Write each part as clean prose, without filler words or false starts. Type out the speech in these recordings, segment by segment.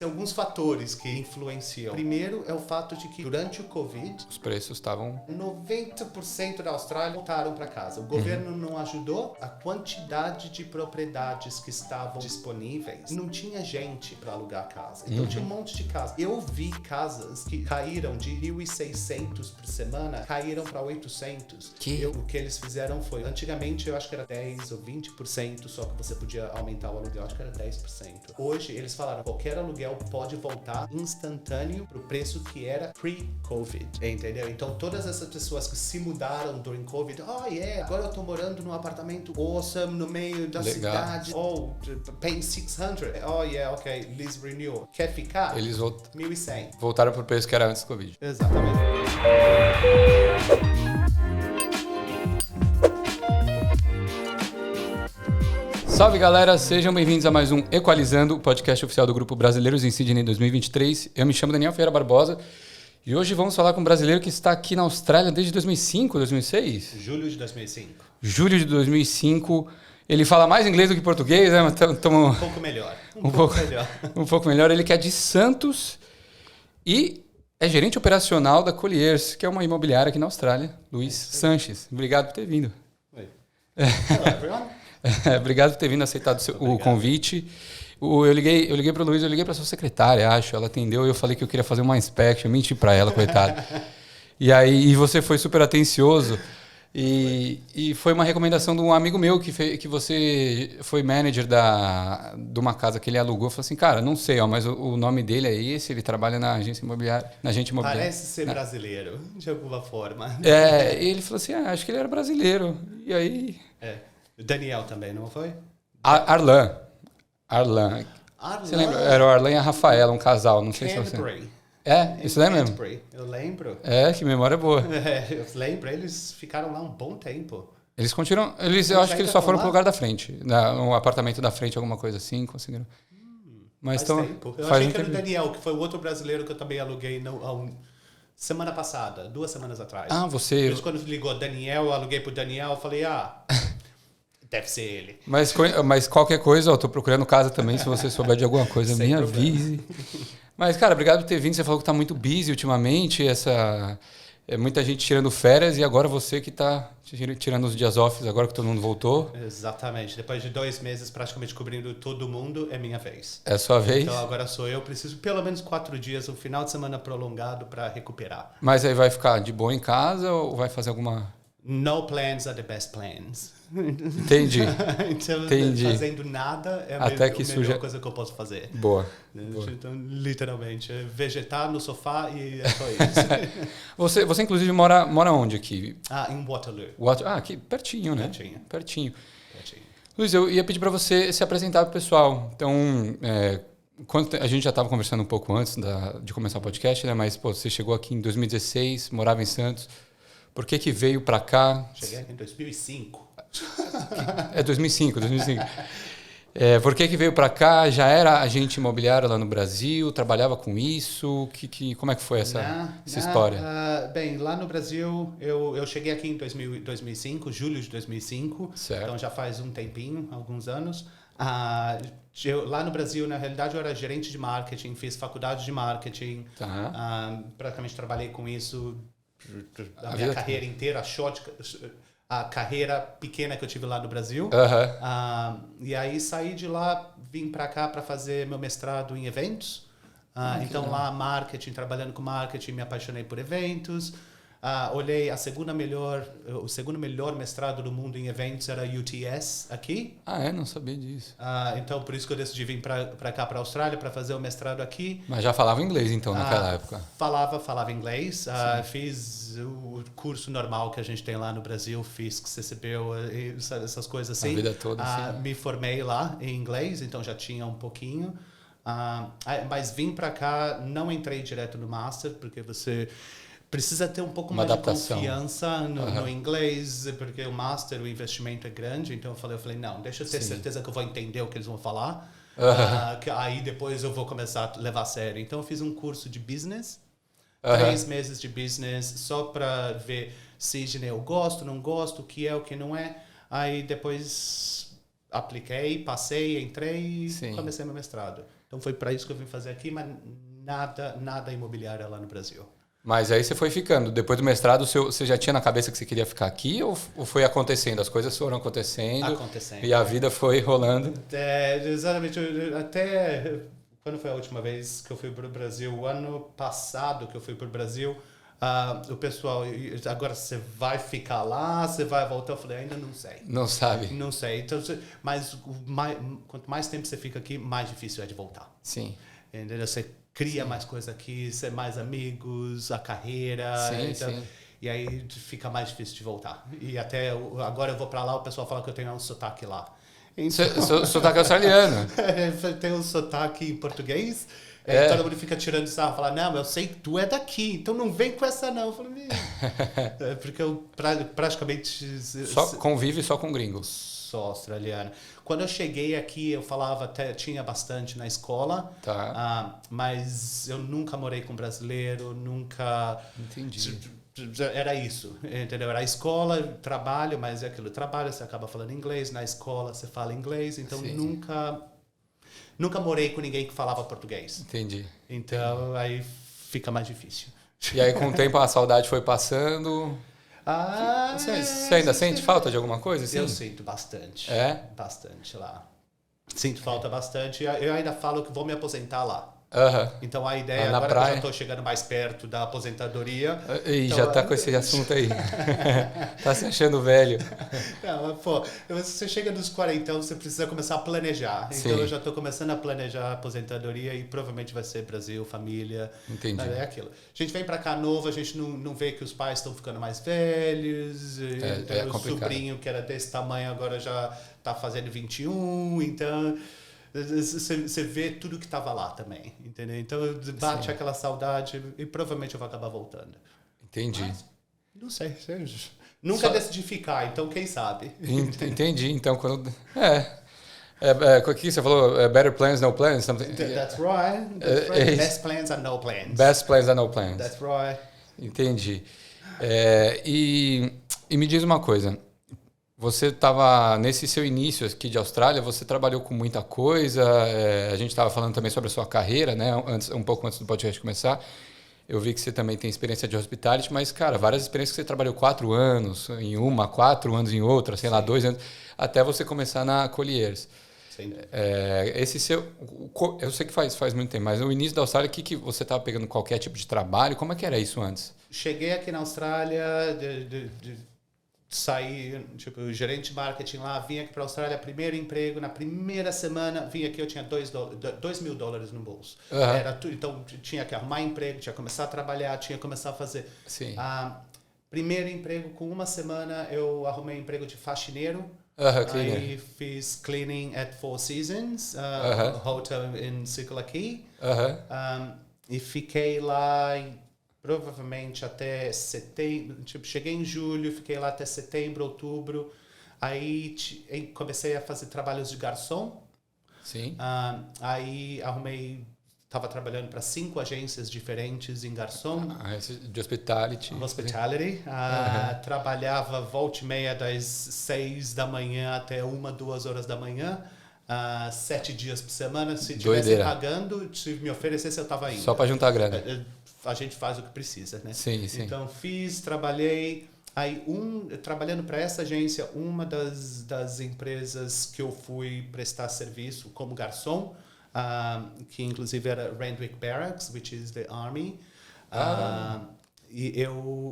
Tem alguns fatores que influenciam. Primeiro é o fato de que durante o Covid, os preços estavam... 90% da Austrália voltaram para casa. O governo não ajudou. A quantidade de propriedades que estavam disponíveis, não tinha gente para alugar casa. Então tinha um monte de casas. Eu vi casas que caíram de 1.600 por semana, caíram para 800. O que eles fizeram foi, antigamente eu acho que era 10 ou 20%, só que você podia aumentar o aluguel, acho que era 10%. Hoje eles falaram, qualquer aluguel pode voltar instantâneo pro preço que era pre-Covid, entendeu? Então todas essas pessoas que se mudaram during Covid, agora eu tô morando num apartamento awesome no meio da cidade, paying 600, ok, lease renewal. Quer ficar? Eles 1.100. Voltaram pro preço que era antes do Covid. Exatamente. Salve galera, sejam bem-vindos a mais um Equalizando, o podcast oficial do Grupo Brasileiros em Sydney 2023. Eu me chamo Daniel Ferreira Barbosa e hoje vamos falar com um brasileiro que está aqui na Austrália desde 2005, 2006? Julho de 2005. Julho de 2005. Ele fala mais inglês do que português, né? Um pouco melhor. Um pouco melhor. Ele que é de Santos e é gerente operacional da Colliers, que é uma imobiliária aqui na Austrália. Luís Sanches. Obrigado por ter vindo. Oi. Hello, everyone. Obrigado por ter vindo, aceitado o convite. Eu liguei para o Luís, eu liguei para sua secretária, acho. Ela atendeu e eu falei que eu queria fazer uma inspection. Menti para ela, coitada. E você foi super atencioso. E foi uma recomendação de um amigo meu que você foi manager de uma casa que ele alugou. Falei assim, cara, não sei, mas o nome dele é esse, ele trabalha na agência imobiliária. Parece ser brasileiro, de alguma forma. E ele falou assim, acho que ele era brasileiro. E aí... Daniel também, não foi? Arlan. Você lembra? Era o Arlan e a Rafaela, um casal, não sei se você... Isso é mesmo? Eu lembro. Que memória boa. Eu lembro, eles ficaram lá um bom tempo. Eles continuam... eu acho que eles só foram pro lugar da frente. No apartamento da frente, alguma coisa assim, conseguiram. Mas faz tempo. Eu achei que era o Daniel, que foi o outro brasileiro que eu também aluguei semana passada, 2 semanas atrás. Você... Mas quando ligou Daniel, eu aluguei pro Daniel, eu falei, deve ser ele. Mas qualquer coisa, eu tô procurando casa também, se você souber de alguma coisa, me avise. Mas, cara, obrigado por ter vindo. Você falou que tá muito busy ultimamente, muita gente tirando férias e agora você que tá tirando os dias off, agora que todo mundo voltou. Exatamente. Depois de 2 meses praticamente cobrindo todo mundo, é minha vez. É a sua vez? Então agora sou eu, preciso pelo menos 4 dias, um final de semana prolongado para recuperar. Mas aí vai ficar de boa em casa ou vai fazer alguma... No plans are the best plans. Entendi. Então, fazendo nada é a melhor coisa que eu posso fazer. Boa. Então, literalmente, vegetar no sofá e é só isso. Você inclusive, mora onde aqui? Em Waterloo. Aqui, pertinho, né? Pertinho. Luís, eu ia pedir para você se apresentar para o pessoal. Então, a gente já estava conversando um pouco antes de começar o podcast, né? Mas você chegou aqui em 2016, morava em Santos. Por que veio para cá? Cheguei aqui em 2005. 2005. Por que veio para cá? Já era agente imobiliário lá no Brasil? Trabalhava com isso? Como é que foi essa história? Bem, lá no Brasil, eu cheguei aqui em 2005, julho de 2005. Certo. Então já faz um tempinho, alguns anos. Lá no Brasil, na realidade, eu era gerente de marketing, fiz faculdade de marketing. Tá. Praticamente trabalhei com isso a minha carreira inteira, a carreira pequena que eu tive lá no Brasil. E aí saí de lá, vim para cá para fazer meu mestrado em eventos. Então lá trabalhando com marketing, me apaixonei por eventos. Olhei o segundo melhor mestrado do mundo em eventos era UTS aqui. Não sabia disso. Então por isso que eu decidi vir para cá, para a Austrália, para fazer o mestrado aqui. Mas já falava inglês então naquela época? Falava inglês. Fiz o curso normal que a gente tem lá no Brasil, fiz CCBU, essas coisas assim. A vida toda, sim. Me formei lá em inglês, então já tinha um pouquinho. Mas vim para cá, não entrei direto no Master, porque você precisa ter um pouco mais de confiança no inglês, porque o Master, o investimento é grande. Então eu falei, não, deixa eu ter certeza que eu vou entender o que eles vão falar. Que aí depois eu vou começar a levar a sério. Então eu fiz um curso de business, 3 meses de business, só para ver se eu gosto, não gosto, o que é, o que não é. Aí depois apliquei, passei, entrei e comecei meu mestrado. Então foi para isso que eu vim fazer aqui, mas nada imobiliária lá no Brasil. Mas aí você foi ficando. Depois do mestrado, você já tinha na cabeça que você queria ficar aqui ou foi acontecendo? As coisas foram acontecendo e a vida foi rolando? Exatamente. Até quando foi a última vez que eu fui para o Brasil? O ano passado que eu fui para o Brasil, o pessoal, agora você vai ficar lá, você vai voltar? Eu falei, ainda não sei. Não sabe? Não sei. Então, mas quanto mais tempo você fica aqui, mais difícil é de voltar. Sim. Entendeu? Você cria mais coisa aqui, você mais amigos, a carreira. Sim, então, sim. E aí fica mais difícil de voltar. E até agora eu vou para lá, o pessoal fala que eu tenho um sotaque lá. Então, sotaque australiano. Tem um sotaque em português. Todo mundo fica tirando sarro, fala, não, eu sei que tu é daqui, então não vem com essa não. Eu falo, porque eu praticamente... Convive só com gringos. Só australiano. Quando eu cheguei aqui, eu falava tinha bastante na escola, tá. mas eu nunca morei com brasileiro, nunca... Entendi. Era isso, entendeu? Era a escola, trabalho, mas é aquilo, trabalho, você acaba falando inglês, na escola você fala inglês, então nunca morei com ninguém que falava português. Entendi. Então aí fica mais difícil. E aí com o tempo a saudade foi passando... Você ainda sente falta de alguma coisa? Assim? Eu sinto bastante. Bastante lá. Sinto falta bastante. Eu ainda falo que vou me aposentar lá. Então a ideia, agora que eu já estou chegando mais perto da aposentadoria... E então, já está com esse assunto aí. Tá se achando velho. Não, pô, você chega nos 40, você precisa começar a planejar. Então eu já estou começando a planejar a aposentadoria e provavelmente vai ser Brasil, família. Entendi. É aquilo. A gente vem para cá novo, a gente não vê que os pais estão ficando mais velhos. Então, o sobrinho que era desse tamanho agora já está fazendo 21, então... Você vê tudo que estava lá também, entendeu? Então bate aquela saudade e provavelmente eu vou acabar voltando. Entendi. Mas, não sei. Nunca decidi ficar, então quem sabe? Entendi. Então quando o que você falou? Better plans, no plans. That's right. Best plans and no plans. Best plans and no plans. That's right. Entendi. E me diz uma coisa. Você estava, nesse seu início aqui de Austrália, você trabalhou com muita coisa, a gente estava falando também sobre a sua carreira, né? Um pouco antes do podcast começar. Eu vi que você também tem experiência de hospitality, mas, cara, várias experiências que você trabalhou 4 anos em uma, 4 anos em outra, sei lá, 2 anos, até você começar na Colliers. Sim. Eu sei que faz muito tempo, mas no início da Austrália, que você estava pegando qualquer tipo de trabalho? Como é que era isso antes? Cheguei aqui na Austrália... Saí, tipo, gerente de marketing lá, vim aqui para a Austrália, primeiro emprego, na primeira semana, vim aqui, eu tinha $2.000 no bolso. Era tudo, então, tinha que arrumar emprego, tinha que começar a trabalhar, tinha que começar a fazer. Sim. Primeiro emprego, com uma semana, eu arrumei emprego de faxineiro. Aí fiz cleaning at Four Seasons, hotel em Silaki. E fiquei lá provavelmente até setembro, tipo, cheguei em julho, fiquei lá até setembro, outubro. Aí comecei a fazer trabalhos de garçom. Sim. Aí estava trabalhando para 5 agências diferentes em garçom. De hospitality. Trabalhava volta e meia das 6 da manhã até 1, 2 horas da manhã. 7 dias por semana. Se estivesse pagando, se me oferecesse, eu estava indo. Só para juntar grana. A gente faz o que precisa, né? Sim. Então, trabalhei. Aí, trabalhando para essa agência, uma das empresas que eu fui prestar serviço como garçom, que inclusive era Randwick Barracks, which is the Army.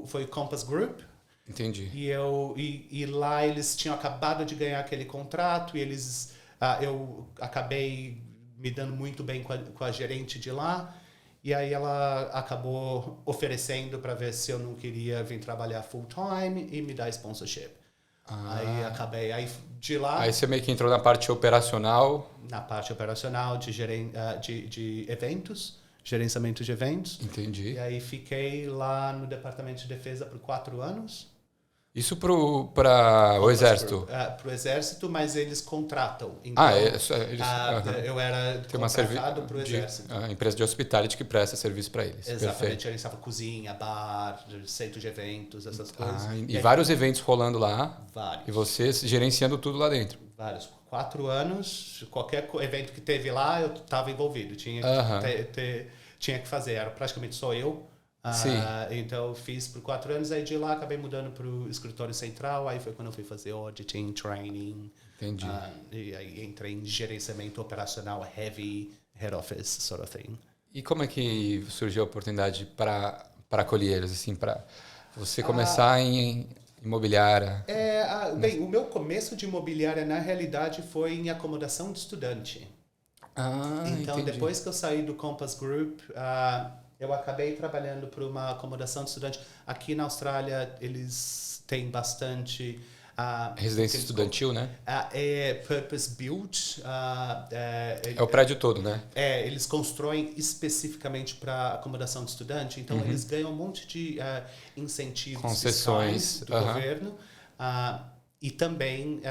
Foi Compass Group. Entendi. E lá eles tinham acabado de ganhar aquele contrato e eu acabei me dando muito bem com a gerente de lá. E aí ela acabou oferecendo para ver se eu não queria vir trabalhar full time e me dar sponsorship. Aí de lá... Aí você meio que entrou na parte operacional. Na parte operacional de eventos, gerenciamento de eventos. Entendi. E aí fiquei lá no Departamento de Defesa por 4 anos. Isso para o Exército? Para o Exército, mas eles contratam. Então, eu era contratado para o Exército. A empresa de hospitality que presta serviço para eles. Exatamente. Eles estavam cozinha, bar, centro de eventos, essas coisas. E vários eventos rolando lá. Vários. E você gerenciando tudo lá dentro. Vários. 4 anos, qualquer evento que teve lá, eu estava envolvido. Tinha que fazer, era praticamente só eu. Então, eu fiz por 4 anos, aí de lá acabei mudando para o escritório central, aí foi quando eu fui fazer auditing, training. Entendi. E aí entrei em gerenciamento operacional, heavy, head office, sort of thing. E como é que surgiu a oportunidade para Colliers, assim, para você começar em imobiliária? Bem, o meu começo de imobiliária, na realidade, foi em acomodação de estudante. Então, entendi. depois que eu saí do Compass Group, eu acabei trabalhando para uma acomodação de estudante. Aqui na Austrália, eles têm bastante... residência estudantil, né? É purpose built. É o prédio todo, né? Eles constroem especificamente para acomodação de estudante, então eles ganham um monte de incentivos, concessões do governo, e também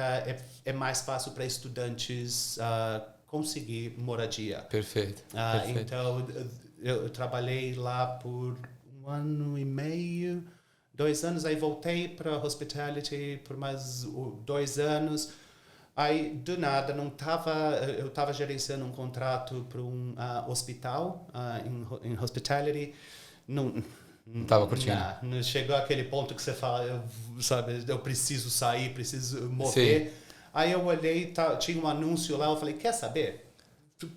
é mais fácil para estudantes conseguir moradia. Perfeito. Então, eu trabalhei lá por 1 ano e meio, 2 anos, aí voltei para hospitality por mais 2 anos. Aí, do nada, eu estava gerenciando um contrato para um hospital em hospitality. Não estava curtindo. Não chegou aquele ponto que você fala, eu preciso sair, preciso mover. Sim. Aí eu olhei, tinha um anúncio lá, eu falei, quer saber?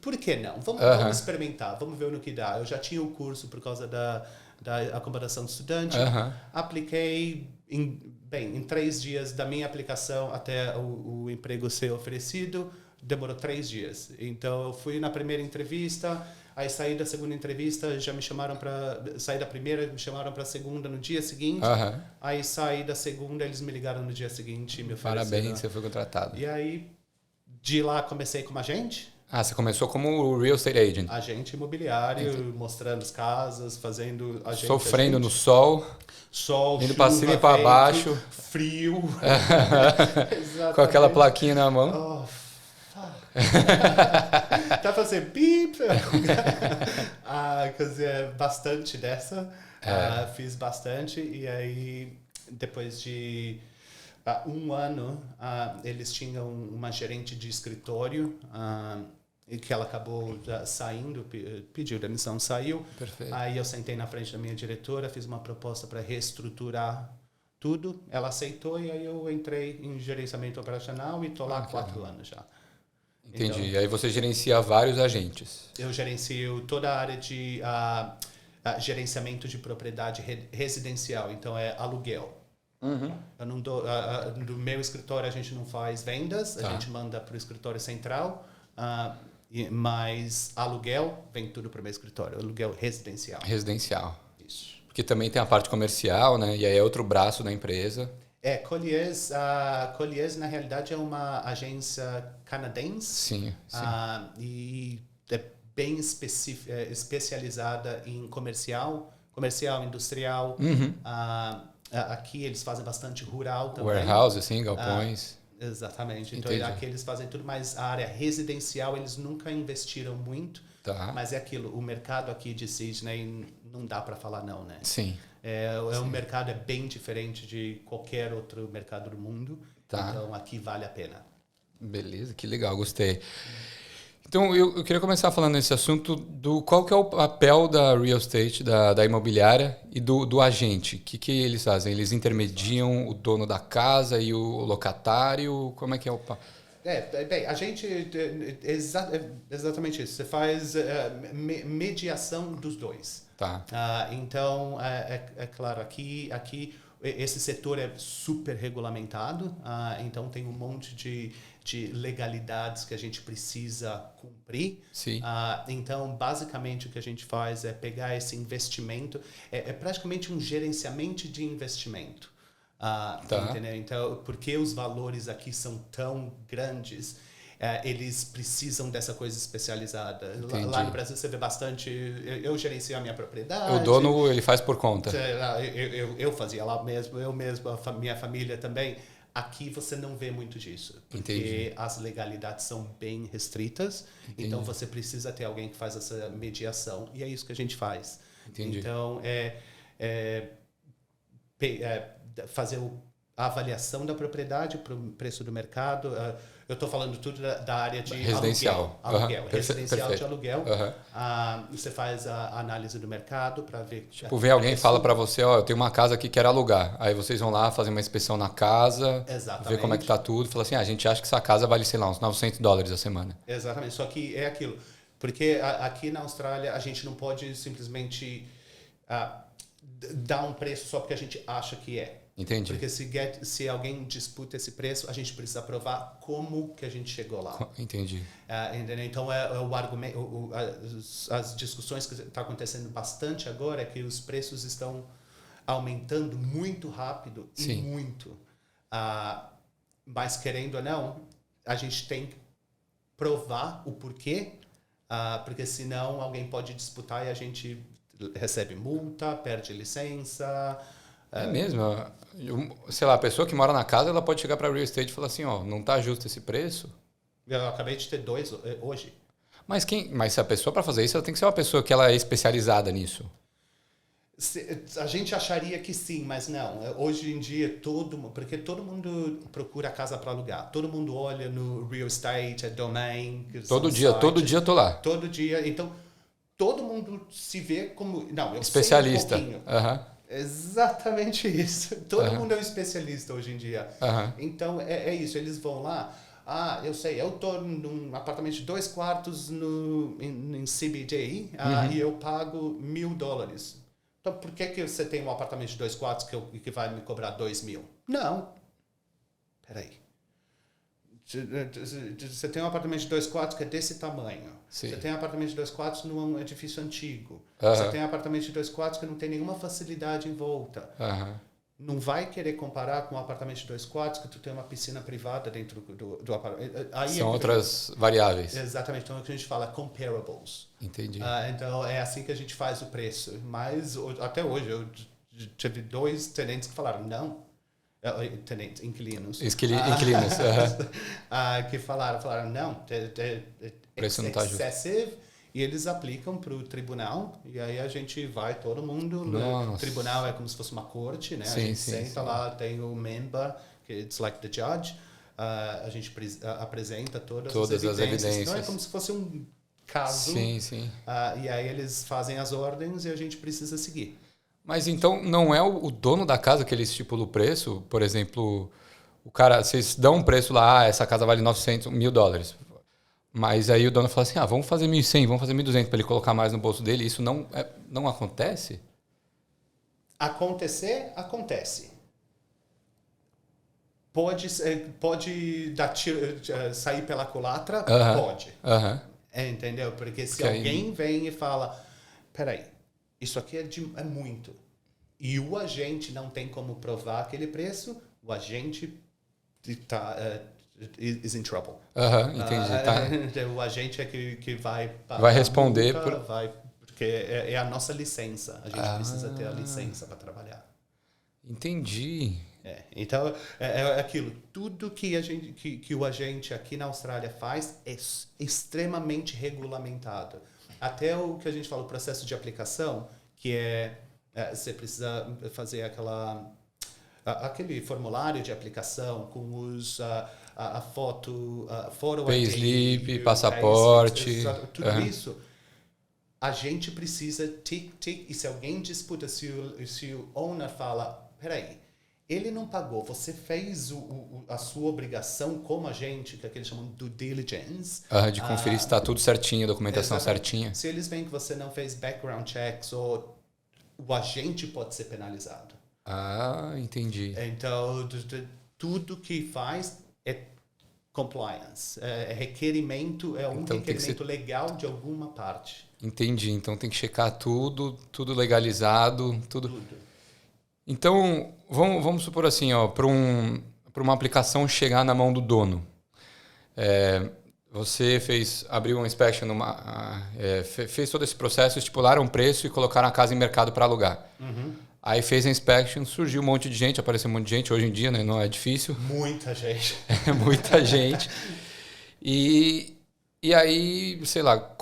Por que não? Vamos experimentar, vamos ver no que dá. Eu já tinha o curso por causa da acomodação de estudante. Apliquei em 3 dias da minha aplicação até o emprego ser oferecido, demorou 3 dias. Então, eu fui na primeira entrevista, aí saí da segunda entrevista, já me chamaram saí da primeira, me chamaram para a segunda no dia seguinte. Aí saí da segunda, eles me ligaram no dia seguinte e me ofereceram. Parabéns, você foi contratado. E aí, de lá, comecei como agente. Você começou como real estate agent. Agente imobiliário, mostrando as casas, fazendo agente. Sofrendo no sol. Indo para cima e para baixo. Frio. Com aquela plaquinha na mão. Tá fazendo bip. Quer dizer, bastante dessa. Fiz bastante. E aí, depois de 1 ano, eles tinham uma gerente de escritório. E que ela acabou saindo, pediu demissão, saiu. Perfeito. Aí eu sentei na frente da minha diretora, fiz uma proposta para reestruturar tudo. Ela aceitou e aí eu entrei em gerenciamento operacional e estou lá há 4 anos já. Entendi. Então, aí você gerencia vários agentes. Eu gerencio toda a área de gerenciamento de propriedade residencial, então é aluguel. Eu não dou, no meu escritório a gente não faz vendas, a gente manda para o escritório central. Mas aluguel vem tudo para o meu escritório, aluguel residencial. Residencial. Isso. Porque também tem a parte comercial, né? E aí é outro braço da empresa. Colliers, na realidade é uma agência canadense. Sim. E é bem especializada em comercial, industrial. Aqui eles fazem bastante rural também. Warehouse, assim, galpões. Exatamente. Então, aqui eles fazem tudo, mas a área residencial eles nunca investiram muito. Mas é aquilo, o mercado aqui de Sydney não dá para falar não, né? Sim. Um mercado bem diferente de qualquer outro mercado do mundo. Então, aqui vale a pena. Beleza, que legal, gostei. Então, eu queria começar falando nesse assunto do qual que é o papel da real estate, da imobiliária e do agente. O que eles fazem? Eles intermediam o dono da casa e o locatário? Como é que é o papel? Bem, a gente... exatamente isso. Você faz mediação dos dois. Então, é claro, aqui esse setor é super regulamentado. Então, tem um monte de legalidades que a gente precisa cumprir. Sim. Então, basicamente, o que a gente faz é pegar esse investimento, é praticamente um gerenciamento de investimento. Entendeu? Então, porque os valores aqui são tão grandes, eles precisam dessa coisa especializada. Lá no Brasil você vê bastante, eu gerencio a minha propriedade. O dono, ele faz por conta. Eu fazia lá mesmo, eu mesmo, minha família também. Aqui você não vê muito disso, porque as legalidades são bem restritas. Então você precisa ter alguém que faz essa mediação, e é isso que a gente faz. Então fazer a avaliação da propriedade para o preço do mercado. Eu estou falando tudo da área de residencial. aluguel. Uhum. Residencial Perfeito. de aluguel. Uhum. Você faz a análise do mercado para ver... Tipo, vem alguém e fala para você, ó, eu tenho uma casa que quero alugar. Aí vocês vão lá fazer uma inspeção na casa, Exatamente. ver como é que tá tudo. Fala assim, a gente acha que essa casa vale, sei lá, uns $900 a semana. Exatamente. Só que é aquilo. Porque aqui na Austrália a gente não pode simplesmente dar um preço só porque a gente acha que é. Entendi. Porque se alguém disputa esse preço, a gente precisa provar como que a gente chegou lá. Entendi. Entendeu? Então, o argumento, as discussões que estão acontecendo bastante agora é que os preços estão aumentando muito rápido e Sim. muito. Mas, querendo ou não, a gente tem que provar o porquê, porque senão alguém pode disputar e a gente recebe multa, perde licença. É mesmo? Sei lá, a pessoa que mora na casa, ela pode chegar para a real estate e falar assim, ó, não tá justo esse preço? Eu acabei de ter 2 hoje. Mas se a pessoa para fazer isso, ela tem que ser uma pessoa que ela é especializada nisso. A gente acharia que sim, mas não. Hoje em dia, porque todo mundo procura casa para alugar. Todo mundo olha no real estate, Domain. Todo dia eu tô lá. Todo dia. Então, todo mundo se vê como... Não, eu especialista. sei um pouquinho. Uhum. Exatamente isso. Todo mundo é um especialista hoje em dia. Então, é isso. Eles vão lá... eu sei, eu estou num apartamento de 2 quartos em CBD e eu pago $1,000. Então, por que você tem um apartamento de 2 quartos que vai me cobrar $2,000? Não. Peraí. Você tem um apartamento de 2 quartos que é desse tamanho. Sim. Você tem um apartamento de 2 quartos num edifício antigo. Você tem um apartamento de 2 quartos que não tem nenhuma facilidade em volta. Não vai querer comparar com um apartamento de 2 quartos que tu tem uma piscina privada dentro do apartamento. São outras variáveis. Exatamente. Então, é o que a gente fala comparables. Entendi. Então, é assim que a gente faz o preço. Mas, até hoje, eu tive 2 tenentes que falaram não. Tenentes, inquilinos. Inquilinos. Que falaram não, preço não tá justo. excessive. E eles aplicam para o tribunal, e aí a gente vai, todo mundo. O tribunal é como se fosse uma corte, né? Sim, a gente senta lá, tem o member, que it's like the judge. A gente apresenta todas as evidências. Então é como se fosse um caso. Sim. E aí eles fazem as ordens e a gente precisa seguir. Mas então não é o dono da casa que ele estipula o preço? Por exemplo, o cara, vocês dão um preço lá, essa casa vale $900, $1.000. Mas aí o dono fala assim, vamos fazer 1.100, vamos fazer 1.200 para ele colocar mais no bolso dele. Isso não acontece? Acontecer, acontece. Pode dar sair pela culatra? Pode. Entendeu? Porque se alguém vem e fala, peraí, isso aqui é muito. E o agente não tem como provar aquele preço, o agente está... is in trouble. Entendi. O agente é que vai responder multa, porque é a nossa licença. A gente precisa ter a licença para trabalhar. Entendi. Então é aquilo. Tudo que o agente aqui na Austrália faz é extremamente regulamentado. Até o que a gente fala, o processo de aplicação, que você precisa fazer aquele formulário de aplicação com a foto, payslip, passaporte, tudo isso. A gente precisa e se alguém disputa, se o owner fala, peraí, ele não pagou, você fez a sua obrigação como agente, que é que eles chamam de due diligence. De conferir se está tudo certinho, a documentação certinha. Se eles veem que você não fez background checks, o agente pode ser penalizado. Entendi. Então, tudo que faz é compliance, é requerimento, requerimento legal de alguma parte. Entendi. Então tem que checar tudo legalizado, tudo. Então, vamos supor assim, para uma aplicação chegar na mão do dono. Você abriu uma inspection, fez todo esse processo, estipularam um preço e colocaram a casa em mercado para alugar. Aí fez a inspection, surgiu um monte de gente, apareceu um monte de gente. Hoje em dia, né, não é difícil. Muita gente. Muita gente. E aí, sei lá,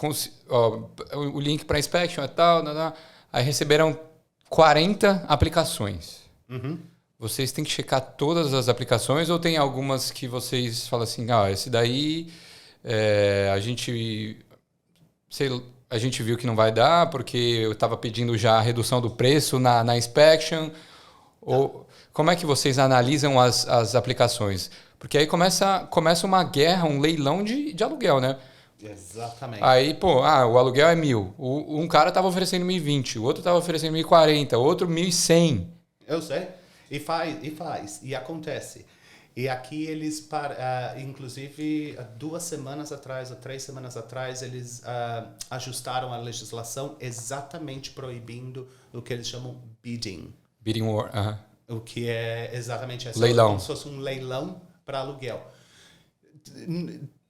o link para inspection e tal. Aí receberam 40 aplicações. vocês têm que checar todas as aplicações ou tem algumas que vocês falam assim, esse daí a gente viu que não vai dar porque eu estava pedindo já a redução do preço na inspection? Ou como é que vocês analisam as aplicações? Porque aí começa uma guerra, um leilão de aluguel, né? Exatamente. Aí, o aluguel é 1.000. Um cara estava oferecendo 1.020, o outro estava oferecendo 1.040, o outro 1.100. Eu sei. E faz. E acontece. E aqui eles, inclusive, 2 semanas atrás, ou 3 semanas atrás, eles ajustaram a legislação exatamente proibindo o que eles chamam bidding. Bidding war, O que é exatamente isso. Leilão. Como se fosse um leilão para aluguel.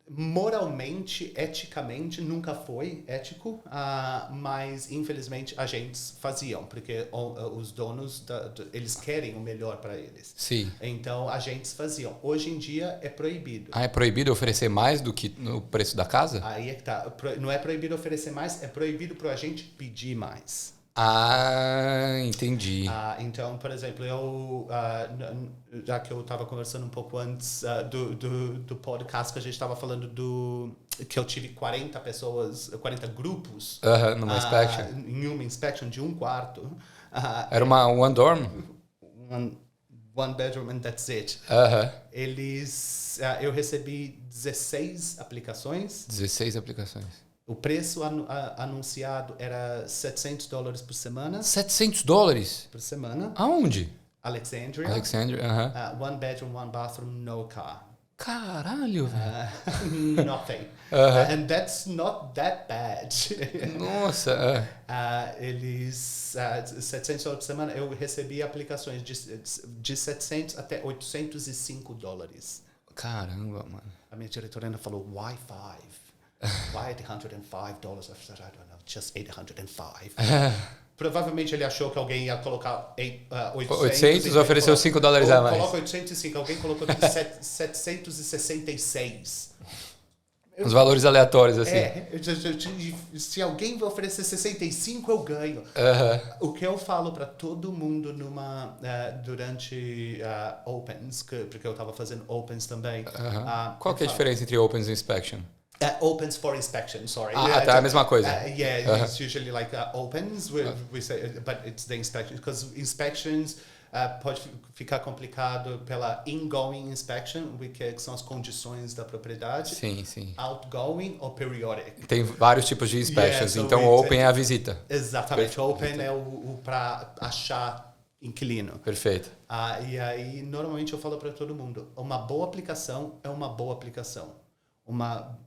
Moralmente, eticamente, nunca foi ético, mas infelizmente agentes faziam, porque os donos, eles querem o melhor para eles. Sim. Então, agentes faziam. Hoje em dia é proibido. É proibido oferecer mais do que no preço da casa? Aí é que tá. Não é proibido oferecer mais, é proibido para o agente pedir mais. Entendi. Então, por exemplo, já que eu estava conversando um pouco antes do podcast que a gente estava falando que eu tive 40 grupos numa inspection. em uma inspection de um quarto. Era uma one dorm? One bedroom and that's it. Eu recebi 16 aplicações. 16 aplicações. O preço anunciado era $700 por semana. $700? Por semana. Aonde? Alexandria. One bedroom, one bathroom, no car. Caralho, velho. Nothing. And that's not that bad. Nossa. Eles... $700 por semana, eu recebi aplicações de $700 até $805. Caramba, mano. A minha diretora ainda falou, why 5? Why $805? I said, I don't know, just $805. Provavelmente ele achou que alguém ia colocar 800 e ofereceu $5 a mais. Coloca 805, alguém colocou 766. Uns valores aleatórios, assim. Se alguém vai oferecer 65, eu ganho. O que eu falo para todo mundo durante Opens, porque eu estava fazendo Opens também. Qual que é a diferença entre Opens e Inspection? Opens for inspection, sorry. A mesma coisa. It's usually like opens, we say, but it's the inspection, because inspections pode ficar complicado pela ingoing inspection, que são as condições da propriedade. Sim. Outgoing ou periodic. Tem vários tipos de inspections, então open é a visita. Exatamente, perfeito. Open é o para achar inquilino. Perfeito. E aí, normalmente eu falo para todo mundo, uma boa aplicação é uma boa aplicação. Uma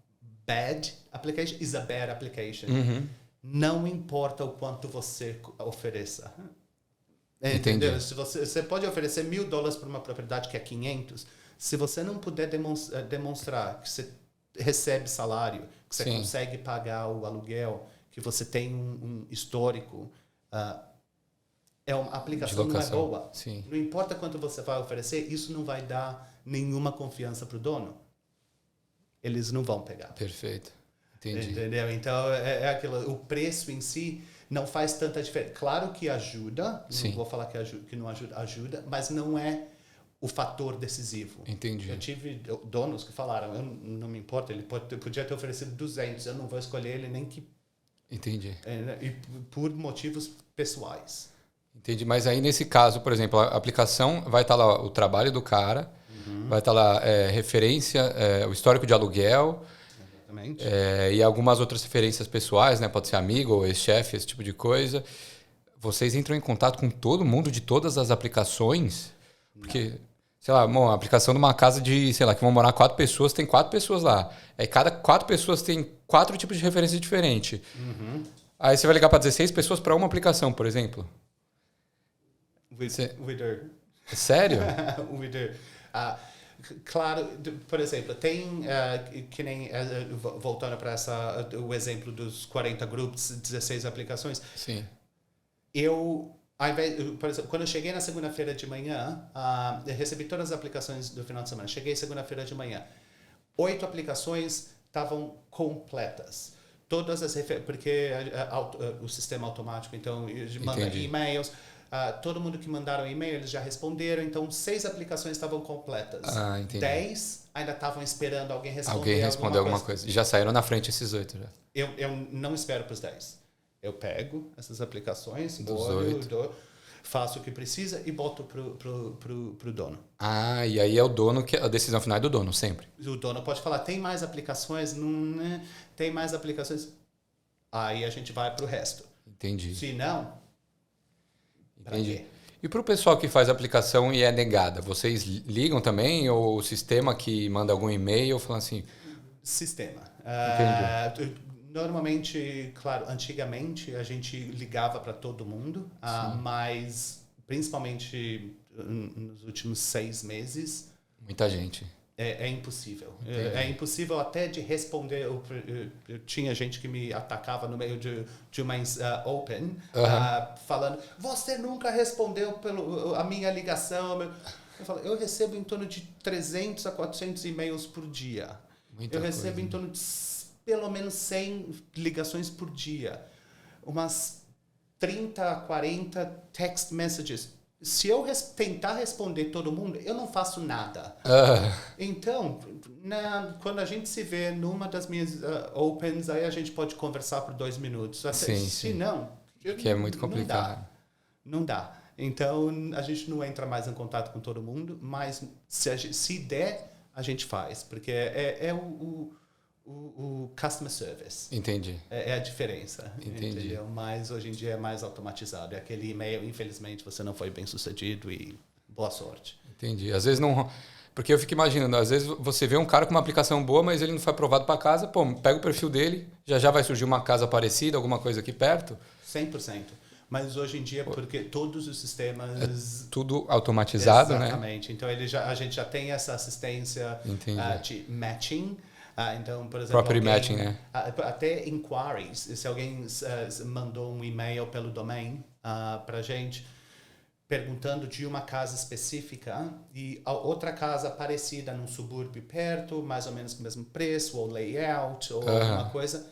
bad application is a bad application. Não importa o quanto você ofereça. Entendeu? Se você pode oferecer $1.000 por uma propriedade que é 500, se você não puder demonstrar que você recebe salário, que você consegue pagar o aluguel, que você tem um histórico, a aplicação não é boa. Sim. Não importa quanto você vai oferecer, isso não vai dar nenhuma confiança para o dono. Eles não vão pegar. Perfeito. Entendi. Entendeu? Então, é aquilo. O preço em si não faz tanta diferença. Claro que ajuda. Não vou falar que não ajuda, mas não é o fator decisivo. Entendi. Eu tive donos que falaram, eu não me importa, ele podia ter oferecido 200, eu não vou escolher ele nem que... Entendi. E por motivos pessoais. Entendi. Mas aí, nesse caso, por exemplo, a aplicação vai estar lá o trabalho do cara, vai estar lá referência, o histórico de aluguel, e algumas outras referências pessoais, né? Pode ser amigo ou ex-chefe, esse tipo de coisa. Vocês entram em contato com todo mundo de todas as aplicações? Porque, sei lá, uma aplicação de uma casa de, sei lá, que vão morar 4 pessoas, tem 4 pessoas lá. Aí cada 4 pessoas tem 4 tipos de referência diferentes. Aí você vai ligar para 16 pessoas para uma aplicação, por exemplo? We do. Sério? We do. Claro, por exemplo, tem, que nem, voltando para o exemplo dos 40 grupos, 16 aplicações. Sim. Por exemplo, quando eu cheguei na segunda-feira de manhã, eu recebi todas as aplicações do final de semana. Cheguei segunda-feira de manhã. 8 aplicações estavam completas. Todas as porque o sistema automático, então, manda e-mails. todo mundo que mandaram e-mail, eles já responderam. Então, 6 aplicações estavam completas. Entendi. 10 ainda estavam esperando alguém responder Alguém responder alguma coisa. Já saíram na frente esses 8 já. Eu não espero para os 10. Eu pego essas aplicações, faço o que precisa e boto pro dono. E aí é o dono, que a decisão final é do dono, sempre. O dono pode falar, tem mais aplicações? Não, né? Tem mais aplicações? Aí a gente vai pro resto. Entendi. Se não, entendi. E para o pessoal que faz a aplicação e é negada, vocês ligam também? Ou o sistema que manda algum e-mail falando assim? Sistema. Entendi. Normalmente, claro, antigamente a gente ligava para todo mundo, mas principalmente nos últimos 6 meses... Muita gente. É impossível. É impossível até de responder. Eu tinha gente que me atacava no meio de uma open, falando, você nunca respondeu a minha ligação. Eu falo, eu recebo em torno de 300 a 400 e-mails por dia. Eu recebo em torno de pelo menos 100 ligações por dia. Umas 30 a 40 text messages. Se eu tentar responder todo mundo, eu não faço nada. Então, quando a gente se vê numa das minhas opens, aí a gente pode conversar por 2 minutos. Se não... Que é muito complicado. Não dá. Então, a gente não entra mais em contato com todo mundo, mas se der, a gente faz. Porque é o customer service. Entendi. É a diferença. Entendi. Entendeu? Mas hoje em dia é mais automatizado. É aquele e-mail, infelizmente, você não foi bem sucedido e boa sorte. Entendi. Às vezes não... Porque eu fico imaginando, às vezes você vê um cara com uma aplicação boa, mas ele não foi aprovado para casa, pega o perfil dele, já vai surgir uma casa parecida, alguma coisa aqui perto. 100%. Mas hoje em dia, porque todos os sistemas... É tudo automatizado, Exatamente. Então, a gente já tem essa assistência de matching. Então, por exemplo, Property matching, né? Até inquiries. Se alguém mandou um e-mail pelo domain para a gente perguntando de uma casa específica e a outra casa parecida num subúrbio perto, mais ou menos com o mesmo preço, ou layout, ou alguma coisa,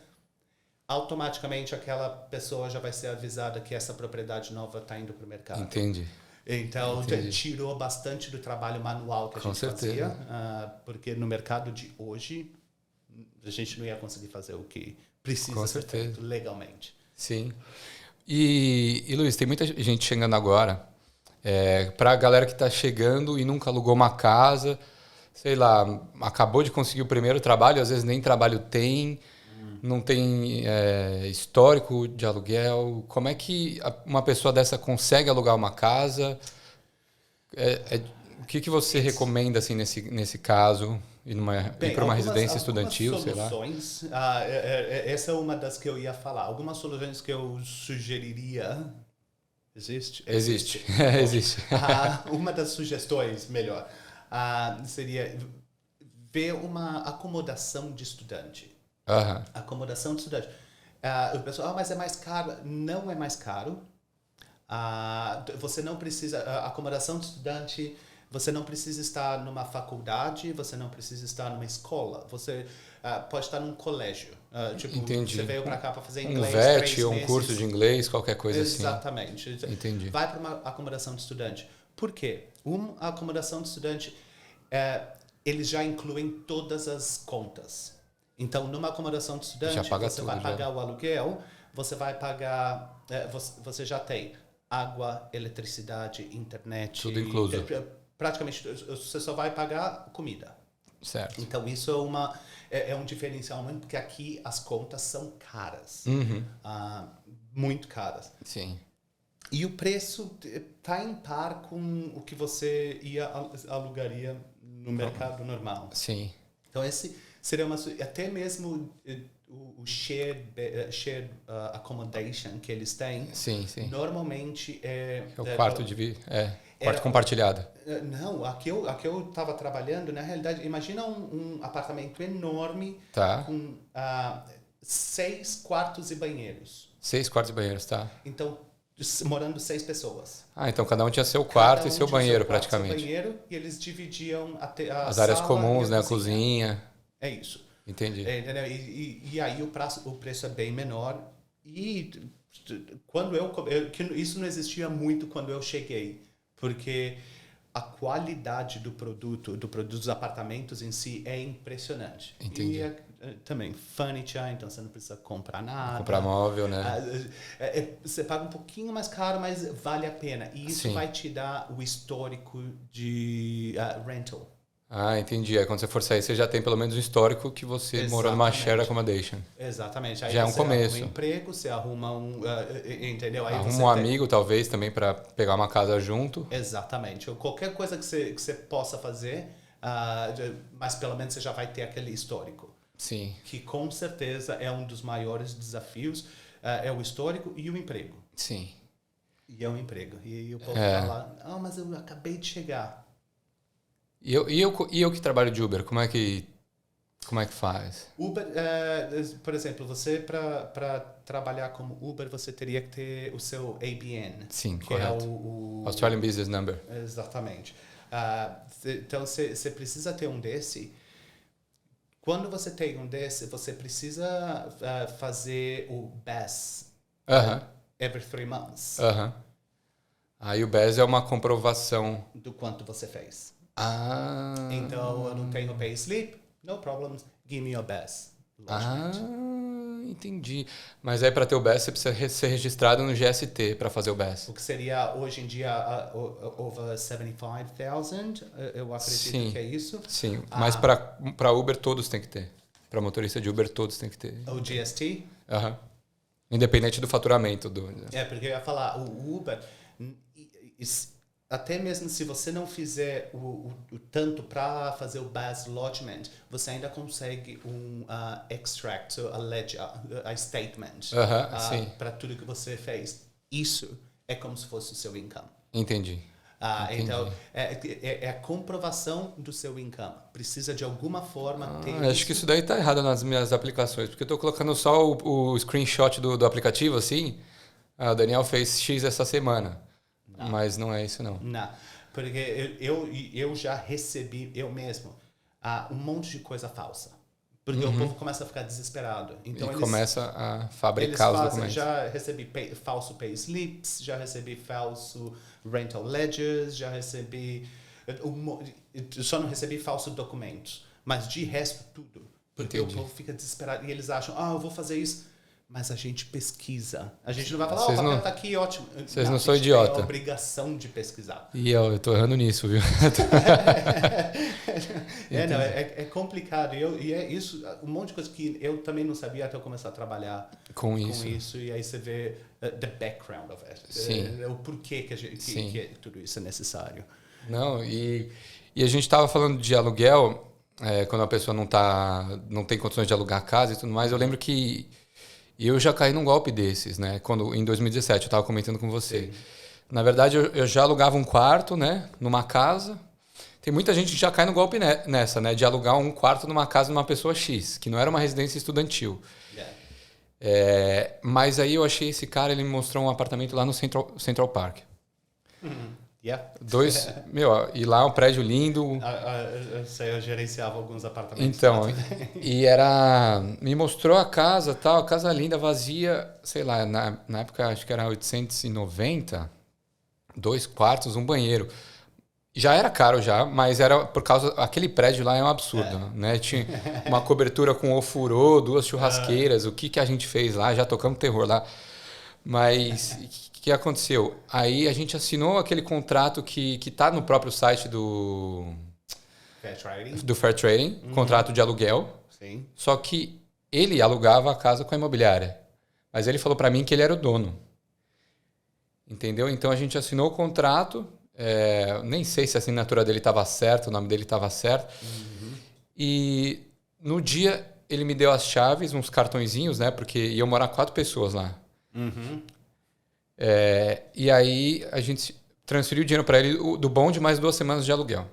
automaticamente aquela pessoa já vai ser avisada que essa propriedade nova está indo para o mercado. Entendi. Então, tirou bastante do trabalho manual que a gente fazia, porque no mercado de hoje a gente não ia conseguir fazer o que precisa ser feito legalmente. Sim. E Luiz, tem muita gente chegando agora. Para a galera que está chegando e nunca alugou uma casa, sei lá, acabou de conseguir o primeiro trabalho, às vezes nem trabalho tem, não tem histórico de aluguel. Como é que uma pessoa dessa consegue alugar uma casa? O que você recomenda assim, nesse caso? Ir para uma residência estudantil, sei lá? Essa é uma das que eu ia falar. Algumas soluções que eu sugeriria... Existe? Existe. Uma das sugestões, melhor, seria ver uma acomodação de estudante. Acomodação de estudante. O pessoal, mas é mais caro. Não é mais caro. Você não precisa... acomodação de estudante... Você não precisa estar numa faculdade, você não precisa estar numa escola. Você pode estar num colégio. Entendi. Você veio para cá para fazer inglês. Um VET ou um curso de inglês, qualquer coisa Exatamente. assim. Entendi. Vai para uma acomodação de estudante. Por quê? Uma acomodação de estudante, eles já incluem todas as contas. Então, numa acomodação de estudante, você vai pagar o aluguel, você vai pagar... você já tem água, eletricidade, internet... Tudo incluso. Praticamente, você só vai pagar comida. Certo. Então, isso é um diferencial muito, porque aqui as contas são caras. Muito caras. Sim. E o preço está em par com o que você alugaria no mercado normal. Sim. Então, esse seria até mesmo o shared accommodation que eles têm. Sim. Normalmente é o quarto quarto compartilhado. Não, aqui eu estava trabalhando, na realidade, imagina um apartamento enorme com 6 quartos e banheiros. 6 quartos e banheiros, tá. Então, morando 6 pessoas. Então cada um tinha seu quarto e seu banheiro, praticamente. Seu banheiro, e eles dividiam as áreas comuns, né? A cozinha. É isso. Entendi. E aí o preço é bem menor. E isso não existia muito quando eu cheguei, porque a qualidade do produto dos apartamentos em si é impressionante. Entendi. E também furniture, então você não precisa comprar nada. Comprar móvel, né? Você paga um pouquinho mais caro, mas vale a pena. E isso Sim. vai te dar o histórico de rental. Ah, entendi. Aí quando você for sair, você já tem pelo menos um histórico que você morou numa shared accommodation. Exatamente. Aí já é um você começo. arruma um emprego, você arruma entendeu? Aí Arruma você um amigo, talvez, também para pegar uma casa junto. Exatamente. Ou qualquer coisa que você possa fazer, mas pelo menos você já vai ter aquele histórico. Sim. Que com certeza é um dos maiores desafios, é o histórico e o emprego. Sim. E é um emprego. E o povo fala, mas eu acabei de chegar. E eu que trabalho de Uber, como é que faz? Uber, por exemplo, você para trabalhar como Uber, você teria que ter o seu ABN. Sim, que correto. É o Australian Business Number. Exatamente. Então, você precisa ter um desse. Quando você tem um desse, você precisa fazer o BAS every 3 months. Aí o BAS é uma comprovação do quanto você fez. Então, eu não tenho payslip, no problems, give me your BAS. Entendi. Mas aí para ter o BAS você precisa ser registrado no GST para fazer o BAS. O que seria hoje em dia over 75,000, eu acredito que é isso. Sim, mas para Uber todos tem que ter. Para motorista de Uber todos tem que ter. O GST? Independente do faturamento. Porque eu ia falar, o Uber... Até mesmo se você não fizer o tanto para fazer o BAS Lodgement, você ainda consegue um extract, a ledger, a statement, para tudo que você fez. Isso é como se fosse o seu income. Entendi. Então, é a comprovação do seu income. Precisa de alguma forma ter acho que isso daí está errado nas minhas aplicações, porque eu estou colocando só o screenshot do aplicativo, assim. O Daniel fez X essa semana. Não. Mas não é isso, não. Não, porque eu já recebi, eu mesmo, um monte de coisa falsa. Porque o povo começa a ficar desesperado. Então começa a fabricar os documentos. Já recebi falso pay slips, já recebi falso rental ledgers, já recebi... só não recebi falso documentos. Mas de resto, tudo. Porque o povo fica desesperado e eles acham, eu vou fazer isso. Mas a gente pesquisa. A gente não vai falar, o papel está aqui, ótimo. Vocês não são idiota. Tem a obrigação de pesquisar. E eu tô errando nisso, viu? É complicado. E é isso, um monte de coisa que eu também não sabia até eu começar a trabalhar com isso. E aí você vê the background of it. Sim. O porquê que tudo isso é necessário. Não, e a gente estava falando de aluguel, quando a pessoa não tem condições de alugar a casa e tudo mais. Eu lembro que eu já caí num golpe desses, né? Em 2017, eu estava comentando com você. Sim. Na verdade, eu já alugava um quarto, né? Numa casa. Tem muita gente que já cai no golpe nessa, né? De alugar um quarto numa casa de uma pessoa X, que não era uma residência estudantil. Yeah. Mas aí eu achei esse cara, ele me mostrou um apartamento lá no Central Park. Yeah. E lá um prédio lindo. Eu gerenciava alguns apartamentos. Então, me mostrou a casa, tal, casa linda, vazia, sei lá, na época acho que era 890, 2 quartos, um banheiro. Já era caro já, mas era por causa, aquele prédio lá é um absurdo, né? Tinha uma cobertura com ofurô, 2 churrasqueiras, o que a gente fez lá, já tocamos terror lá. Mas o que aconteceu? Aí a gente assinou aquele contrato que está no próprio site do Fair Trading, contrato de aluguel. Sim. Só que ele alugava a casa com a imobiliária. Mas ele falou para mim que ele era o dono. Entendeu? Então a gente assinou o contrato. Nem sei se a assinatura dele estava certa, o nome dele estava certo. E no dia ele me deu as chaves, uns cartõezinhos, né? Porque iam morar 4 pessoas lá. E aí a gente transferiu o dinheiro para ele do bonde mais 2 semanas de aluguel.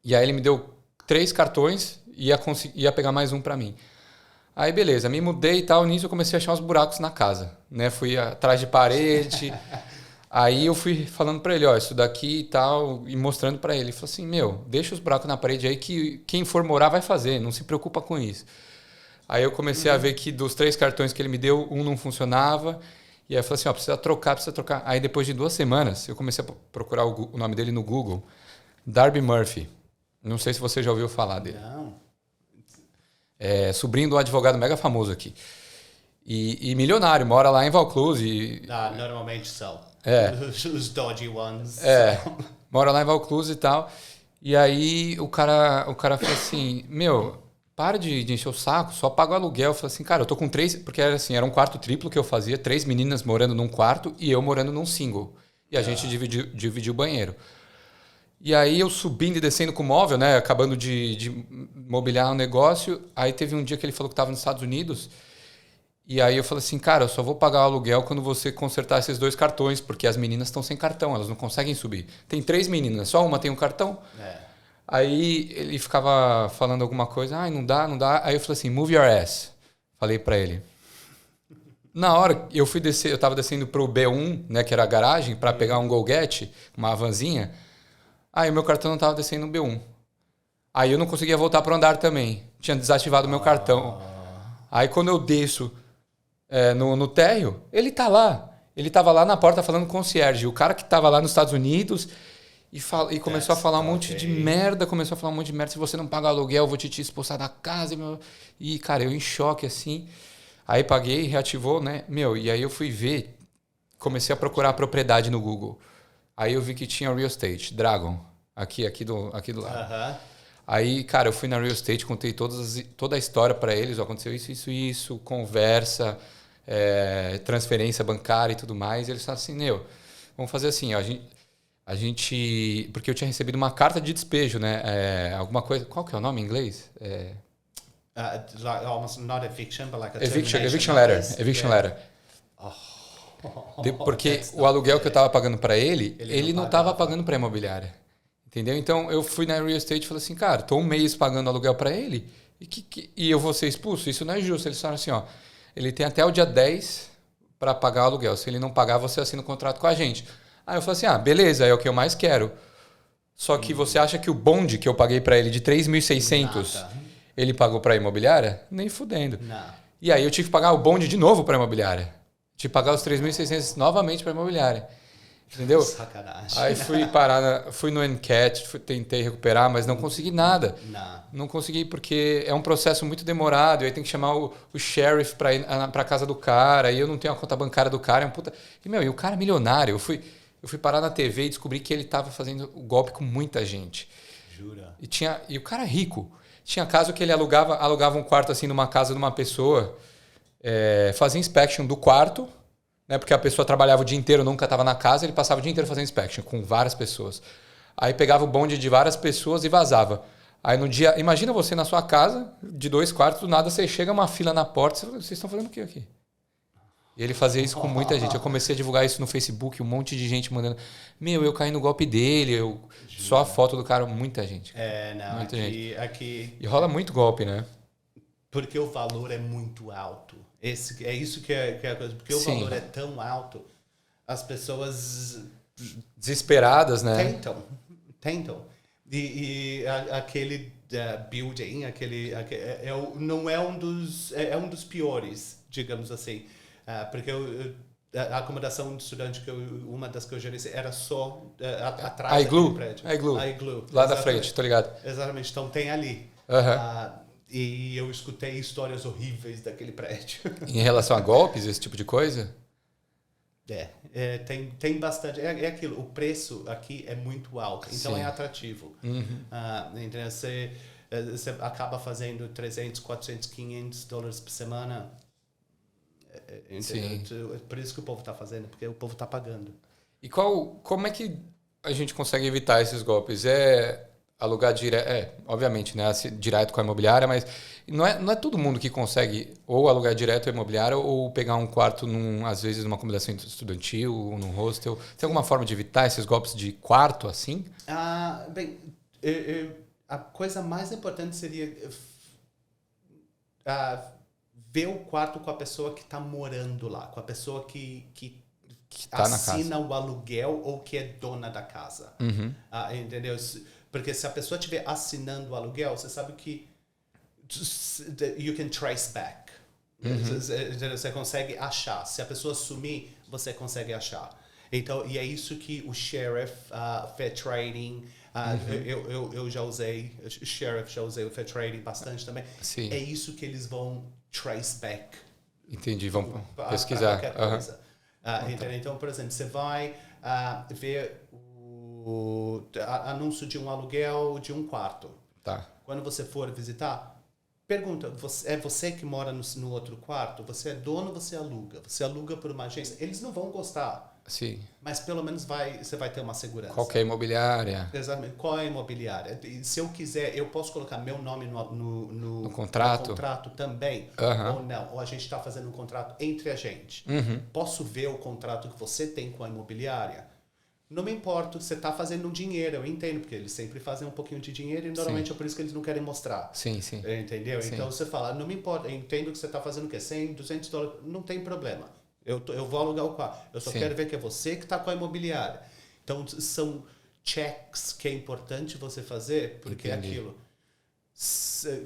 E aí ele me deu 3 cartões e ia pegar mais um para mim. Aí beleza, me mudei e tal, nisso eu comecei a achar uns buracos na casa, né? Fui atrás de parede. Aí eu fui falando para ele, isso daqui e tal, e mostrando para ele. Ele falou assim, deixa os buracos na parede aí que quem for morar vai fazer, não se preocupa com isso. Aí eu comecei a ver que dos 3 cartões que ele me deu, um não funcionava. E aí eu falei assim, ó, precisa trocar. Aí depois de 2 semanas, eu comecei a procurar o nome dele no Google. Darby Murphy. Não sei se você já ouviu falar dele. Não. É sobrinho do advogado mega famoso aqui. E milionário, mora lá em Vaucluse. Normalmente são. É. Os dodgy ones. Mora lá em Vaucluse e tal. E aí o cara falou assim, para de encher o saco, só paga o aluguel. Eu falei assim, cara, eu tô com 3... Porque era assim, era um quarto triplo que eu fazia, 3 meninas morando num quarto e eu morando num single. E a gente dividiu o banheiro. E aí eu subindo e descendo com o móvel, né? Acabando de mobiliar um negócio. Aí teve um dia que ele falou que estava nos Estados Unidos. E aí eu falei assim, cara, eu só vou pagar o aluguel quando você consertar esses 2 cartões, porque as meninas estão sem cartão, elas não conseguem subir. Tem 3 meninas, só uma tem um cartão. Aí ele ficava falando alguma coisa, não dá. Aí eu falei assim, move your ass. Falei pra ele. Na hora eu fui descer, eu tava descendo pro B1, né, que era a garagem, pra pegar um Go-Get, uma vanzinha. Aí o meu cartão não tava descendo no B1. Aí eu não conseguia voltar pro andar também. Tinha desativado o meu cartão. Aí quando eu desço no térreo, ele tá lá. Ele tava lá na porta falando com o concierge. O cara que tava lá nos Estados Unidos e começou a falar um monte de merda. Se você não pagar aluguel, eu vou te expulsar da casa. E, cara, eu em choque, assim. Aí paguei, reativou, né? E aí eu fui ver, comecei a procurar a propriedade no Google. Aí eu vi que tinha Real Estate, Dragon, aqui do lado. Aí, cara, eu fui na Real Estate, contei toda a história para eles. Aconteceu isso, conversa, transferência bancária e tudo mais. E eles falaram assim, vamos fazer assim, ó, a gente... Porque eu tinha recebido uma carta de despejo, né? Alguma coisa... Qual que é o nome em inglês? Almost not eviction, but like a Eviction letter. Porque o aluguel que eu estava pagando para ele não estava pagando para a imobiliária. Entendeu? Então eu fui na Real Estate e falei assim, cara, estou 1 mês pagando aluguel para ele e eu vou ser expulso? Isso não é justo. Eles falaram assim, ó, ele tem até o dia 10 para pagar o aluguel. Se ele não pagar, você assina o contrato com a gente. Aí eu falei assim, beleza, é o que eu mais quero. Só que você acha que o bonde que eu paguei para ele de 3.600, ele pagou para a imobiliária? Nem fudendo. Não. E aí eu tive que pagar o bonde de novo para a imobiliária. Tive que pagar os 3.600 novamente para a imobiliária. Entendeu? Sacanagem. Aí fui no NCAT, tentei recuperar, mas não consegui nada. Não consegui porque é um processo muito demorado. Aí tem que chamar o sheriff para ir para casa do cara. E eu não tenho a conta bancária do cara. E o cara é milionário. Eu fui parar na TV e descobri que ele estava fazendo o golpe com muita gente. Jura? E o cara é rico. Tinha caso que ele alugava um quarto assim numa casa de uma pessoa, fazia inspection do quarto, né, porque a pessoa trabalhava o dia inteiro, nunca estava na casa, ele passava o dia inteiro fazendo inspection com várias pessoas. Aí pegava o bonde de várias pessoas e vazava. Aí no dia, imagina você na sua casa, de 2 quartos, do nada você chega uma fila na porta, vocês estão fazendo o quê aqui? E ele fazia isso com muita gente. Eu comecei a divulgar isso no Facebook, um monte de gente mandando, eu caí no golpe dele, só a foto do cara, muita gente. Muita gente. E rola muito golpe, né? Porque o valor é muito alto. É isso que é a coisa. Porque o valor é tão alto, as pessoas... Desesperadas, né? Tentam. E aquele building, não é um dos... É um dos piores, digamos assim. Porque a acomodação de estudante, uma das que eu gerenciei, era só atrás do prédio. A Igloo. Lá Exatamente. da frente, tô ligado. Exatamente. Então tem ali. E eu escutei histórias horríveis daquele prédio. Em relação a golpes, esse tipo de coisa? Tem bastante. É aquilo, o preço aqui é muito alto, então é atrativo. Então você acaba fazendo $300, $400, $500 por semana. Por isso que o povo está fazendo, porque o povo está pagando. E como é que a gente consegue evitar esses golpes? Alugar direto, obviamente, né, direto com a imobiliária, mas não é todo mundo que consegue ou alugar direto a imobiliária ou pegar um quarto, às vezes, numa acomodação estudantil ou num hostel. Tem alguma forma de evitar esses golpes de quarto, assim? Bem, a coisa mais importante seria ver o quarto com a pessoa que está morando lá, com a pessoa que tá assina o aluguel ou que é dona da casa. Entendeu? Porque se a pessoa estiver assinando o aluguel, você sabe que you can trace back. Você consegue achar. Se a pessoa sumir, você consegue achar. Então, e é isso que o Sheriff, Fair Trading, eu já usei, Sheriff já usei o Fair Trading bastante também. Sim. É isso que eles vão trace back. Entendi, vamos pesquisar. Qualquer coisa. Então, por exemplo, você vai ver o anúncio de um aluguel de um quarto. Tá. Quando você for visitar, pergunta, é você que mora no outro quarto? Você é dono ou você aluga? Você aluga por uma agência? Eles não vão gostar. Sim. Mas pelo menos você vai ter uma segurança. Qualquer imobiliária. Exatamente. Qual é a imobiliária? Se eu quiser, eu posso colocar meu nome no contrato? No contrato também. Ou não. Ou a gente está fazendo um contrato entre a gente. Posso ver o contrato que você tem com a imobiliária? Não me importa, você está fazendo um dinheiro, eu entendo, porque eles sempre fazem um pouquinho de dinheiro e normalmente é por isso que eles não querem mostrar. Sim, sim. Entendeu? Sim. Então você fala, não me importa, eu entendo que você está fazendo o quê? 100, 200 dólares, não tem problema. Eu vou alugar o quarto. Eu só quero ver que é você que está com a imobiliária. Então são checks que é importante você fazer, porque Entendi. é aquilo.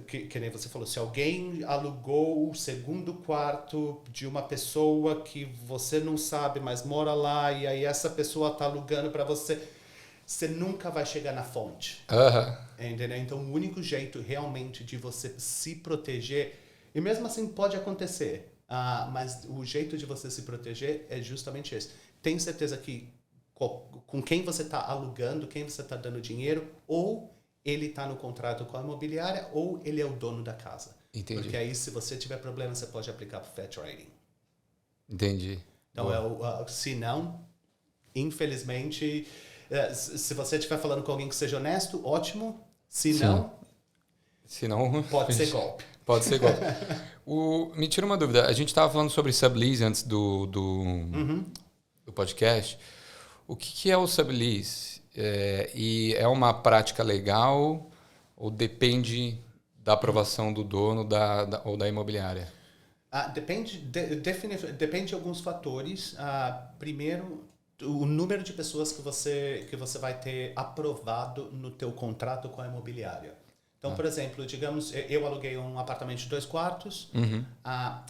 Que nem você falou, se alguém alugou o segundo quarto de uma pessoa que você não sabe, mas mora lá, e aí essa pessoa está alugando para você, você nunca vai chegar na fonte. Entendeu? Então o único jeito realmente de você se proteger, e mesmo assim pode acontecer, mas o jeito de você se proteger é justamente esse. Tem certeza que com quem você está alugando, quem você está dando dinheiro, ou ele está no contrato com a imobiliária ou ele é o dono da casa. Entendi. Porque aí, se você tiver problema, você pode aplicar para o Fair Trading. Entendi. Então, se não, infelizmente, se você estiver falando com alguém que seja honesto, ótimo. Se não, pode ser golpe. Pode ser golpe. Me tira uma dúvida. A gente estava falando sobre sublease antes do podcast. O que é o sublease? E é uma prática legal ou depende da aprovação do dono ou da imobiliária? Depende de alguns fatores. Primeiro, o número de pessoas que você vai ter aprovado no teu contrato com a imobiliária. Então, por exemplo, digamos, eu aluguei um apartamento de 2 quartos,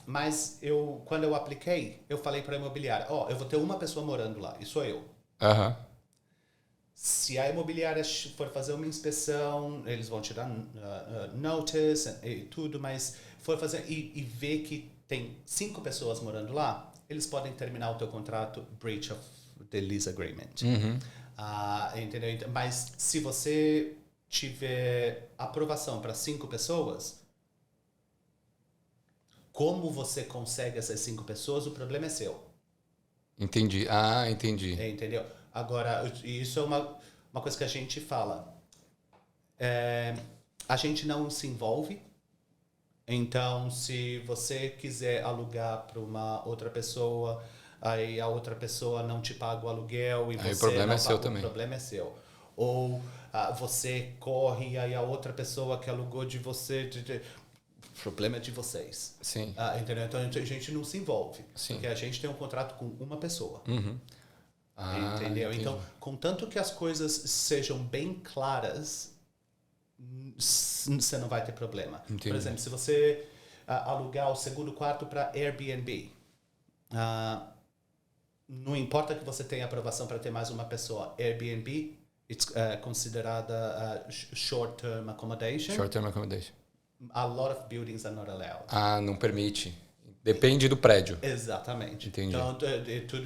mas quando eu apliquei, eu falei para a imobiliária, eu vou ter uma pessoa morando lá, e sou eu. Se a imobiliária for fazer uma inspeção, eles vão tirar notice e tudo, mas for fazer e ver que tem 5 pessoas morando lá, eles podem terminar o teu contrato breach of the lease agreement. Entendeu? Mas se você tiver aprovação para 5 pessoas, como você consegue essas 5 pessoas, o problema é seu. Entendi. Entendi. Entendeu? Agora, isso é uma coisa que a gente fala. A gente não se envolve. Então, se você quiser alugar para uma outra pessoa, aí a outra pessoa não te paga o aluguel e aí você o problema não é seu paga, também. o problema é seu. Ou você corre e aí a outra pessoa que alugou de você... O problema é de vocês. Sim. Entendeu? Então, a gente não se envolve. Sim. Porque a gente tem um contrato com uma pessoa. Entendeu? Entendi. Então, contanto que as coisas sejam bem claras, você não vai ter problema. Entendi. Por exemplo, se você alugar o segundo quarto para Airbnb, não importa que você tenha aprovação para ter mais uma pessoa, Airbnb é considerada short-term accommodation. Short-term accommodation. A lot of buildings are not allowed. Não permite. Depende do prédio. Exatamente. Entendi. Então,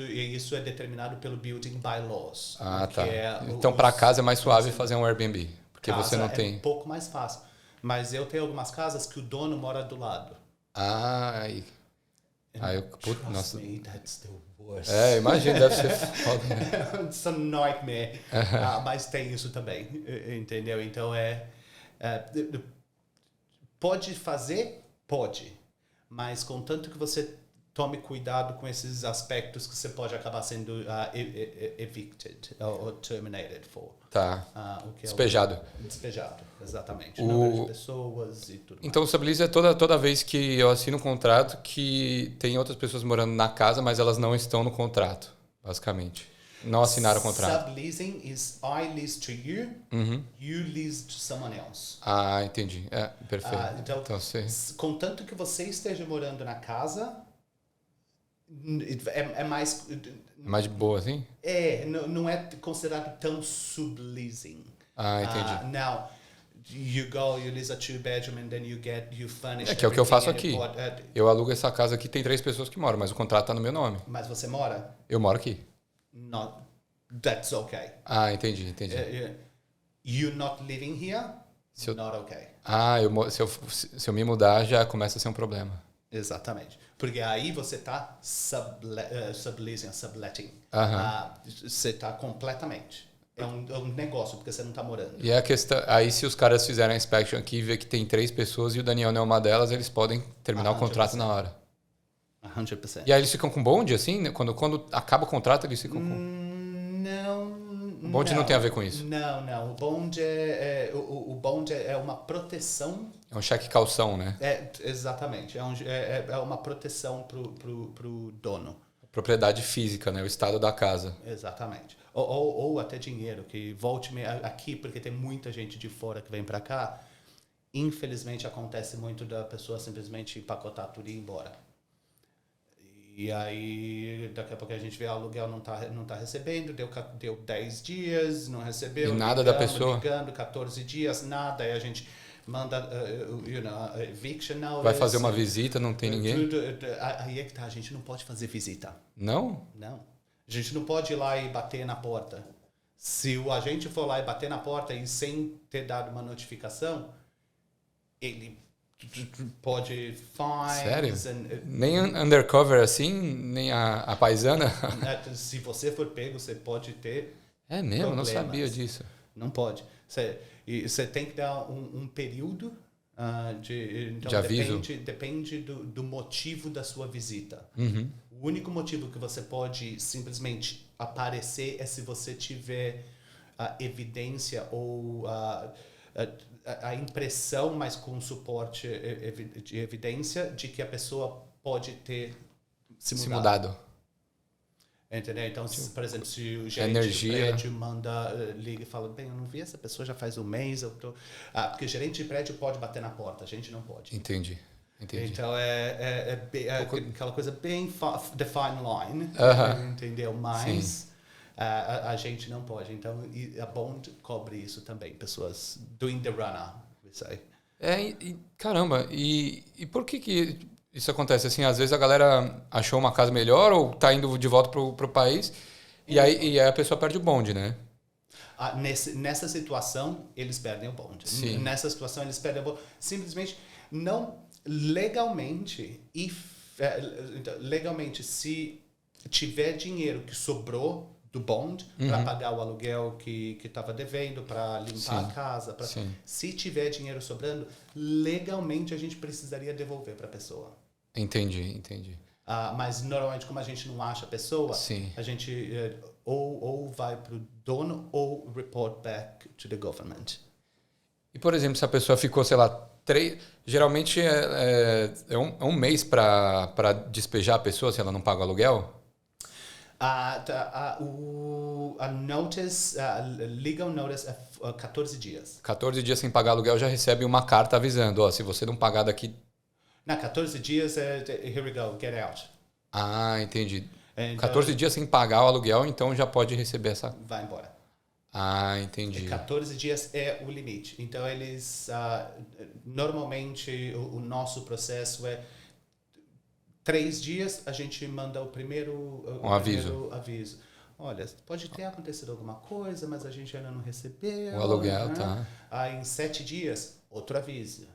isso é determinado pelo Building Bylaws. Tá. Então, para casa é mais suave fazer um Airbnb, porque você não tem... É um pouco mais fácil. Mas eu tenho algumas casas que o dono mora do lado. Nossa. Me, that's the worst. Imagina, deve ser foda. Né? It's a nightmare. Mas tem isso também, entendeu? Então, pode fazer? Pode. Mas contanto que você tome cuidado com esses aspectos que você pode acabar sendo evicted ou terminated for. Tá. O que despejado. Despejado, exatamente. Número de pessoas e tudo então, o sublease é toda vez que eu assino um contrato que tem outras pessoas morando na casa, mas elas não estão no contrato, basicamente. Não assinaram o contrato. Subleasing is I lease to you, you lease to someone else. Entendi. Perfeito. Então, contanto que você esteja morando na casa, É mais... Mais de boa, assim? Não é considerado tão subleasing. Entendi. Now, you lease a 2-bedroom and then you furnish Que é o que eu faço everything aqui. and Eu alugo essa casa aqui, tem 3 pessoas que moram, mas o contrato tá no meu nome. Mas você mora? Eu moro aqui. Not, that's okay. Entendi. You not living here? Not okay. Se eu me mudar, já começa a ser um problema. Exatamente. Porque aí você está subletting. Você está completamente. É um negócio, porque você não está morando. E a questão, aí se os caras fizerem a inspection aqui e ver que tem 3 pessoas e o Daniel não é uma delas, eles podem terminar 100%. O contrato na hora. 100%. E aí eles ficam com bonde, assim? Quando acaba o contrato, eles ficam com... Não. O bonde não tem a ver com isso? Não. O bonde é uma proteção. É um cheque calção, né? Exatamente. É uma proteção pro dono. Propriedade física, né? O estado da casa. Exatamente. Ou até dinheiro, que volte aqui, porque tem muita gente de fora que vem para cá. Infelizmente, acontece muito da pessoa simplesmente empacotar tudo e ir embora. E aí, daqui a pouco a gente vê o aluguel não tá recebendo, deu 10 dias, não recebeu. E nada da pessoa. Ligando, 14 dias, nada. Aí a gente manda, eviction notice. Vai fazer uma visita, não tem ninguém. Aí é que tá, a gente não pode fazer visita. Não? Não. A gente não pode ir lá e bater na porta. Se o agente for lá e bater na porta e sem ter dado uma notificação, ele pode fines. Sério? Nem undercover assim, nem a paisana? Se você for pego, você pode ter É mesmo? problemas. Não sabia disso. Não pode. Você tem que dar um período então de aviso. Depende do motivo da sua visita. Uhum. O único motivo que você pode simplesmente aparecer é se você tiver a evidência ou a impressão, mas com suporte de evidência de que a pessoa pode ter se mudado. Entendeu? Então, por exemplo, se o gerente do prédio liga e fala, bem, eu não vi essa pessoa já faz um mês, porque o gerente de prédio pode bater na porta, a gente não pode. Entendi. Então, aquela coisa bem the fine line, entendeu? Mas a gente não pode. Então, a Bond cobre isso também, pessoas doing the runner, we say. Caramba, e por que isso acontece? Assim, às vezes a galera achou uma casa melhor ou tá indo de volta pro país e aí a pessoa perde o bonde, né? Nessa situação, eles perdem o bonde. Sim. Nessa situação, eles perdem o bonde. Simplesmente, não legalmente, se tiver dinheiro que sobrou do bond para pagar o aluguel que estava devendo, para limpar a casa, se tiver dinheiro sobrando, legalmente a gente precisaria devolver para a pessoa. Entendi. Mas normalmente, como a gente não acha a pessoa, a gente ou vai para o dono ou report back to the government. E, por exemplo, se a pessoa ficou, sei lá, geralmente é um mês para despejar a pessoa se ela não paga o aluguel? A legal notice é 14 dias. 14 dias sem pagar aluguel já recebe uma carta avisando, se você não pagar daqui... Não, 14 dias here we go, get out. Entendi. Então, 14 dias sem pagar o aluguel, então já pode receber essa... Vai embora. Entendi. 14 dias é o limite. Então, eles... normalmente, o nosso processo é 3 dias, a gente manda o primeiro aviso. Olha, pode ter acontecido alguma coisa, mas a gente ainda não recebeu. O aluguel, né? tá. Aí, em 7 dias, outro aviso.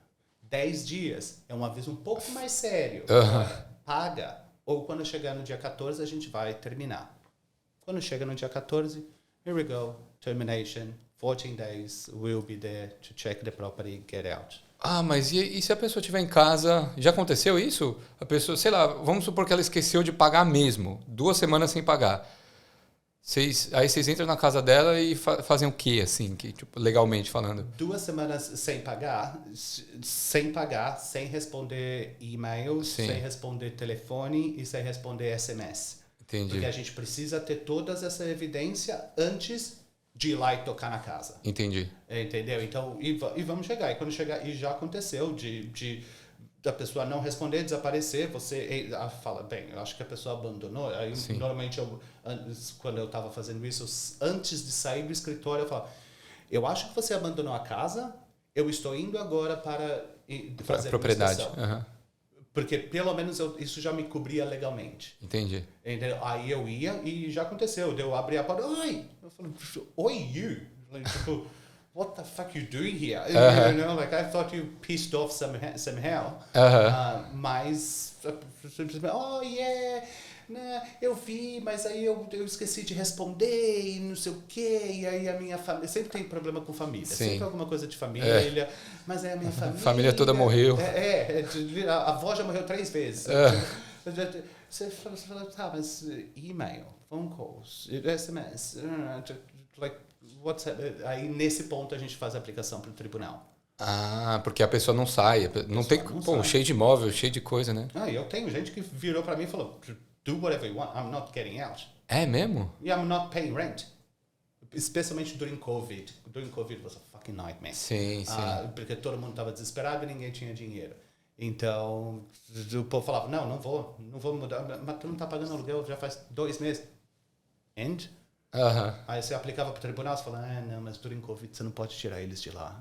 10 dias é um aviso um pouco mais sério. Paga. Ou quando chegar no dia 14, a gente vai terminar. Quando chega no dia 14, here we go, termination, 14 days, we'll be there to check the property, get out. Mas e se a pessoa estiver em casa, já aconteceu isso? A pessoa, sei lá, vamos supor que ela esqueceu de pagar mesmo, 2 semanas sem pagar. Aí vocês entram na casa dela e fazem o quê, assim, tipo, legalmente falando? 2 semanas sem pagar, sem responder e-mails, sem responder telefone e sem responder SMS. Entendi. Porque a gente precisa ter toda essa evidência antes de ir lá e tocar na casa. Entendi. Entendeu? Então, e vamos chegar. E quando chegar, e já aconteceu de da pessoa não responder, desaparecer, você fala, bem, eu acho que a pessoa abandonou. Aí, normalmente, quando eu estava fazendo isso, antes de sair do escritório, eu falo, eu acho que você abandonou a casa, eu estou indo agora para fazer propriedade. Porque, pelo menos, isso já me cobria legalmente. Entendi. Entendeu? Aí eu ia e já aconteceu. Eu abri a porta, oi! Eu falei, oi, you! Tipo, what the fuck you doing here? You know, like, I thought you pissed off somehow. Mas, oh, yeah, né, eu vi, mas aí eu esqueci de responder e não sei o quê. E aí a minha família... Sempre tem problema com família. Sim. Sempre alguma coisa de família. Mas aí a minha família... A família toda morreu. A avó já morreu 3 vezes. Você fala, tá, mas e-mail, phone calls, SMS, like, WhatsApp. Aí nesse ponto a gente faz a aplicação para o tribunal. Porque a pessoa não sai. Não tem, cheio de imóvel, cheio de coisa, né? Eu tenho gente que virou para mim e falou, do whatever you want, I'm not getting out. É mesmo? Yeah, I'm not paying rent. Especialmente during COVID. During COVID was a fucking nightmare. Sim. Porque todo mundo estava desesperado e ninguém tinha dinheiro. Então, o povo falava, não vou mudar, mas tu não está pagando aluguel já faz 2 meses. And? Aí você aplicava para o tribunal, você falava, não, mas during Covid você não pode tirar eles de lá.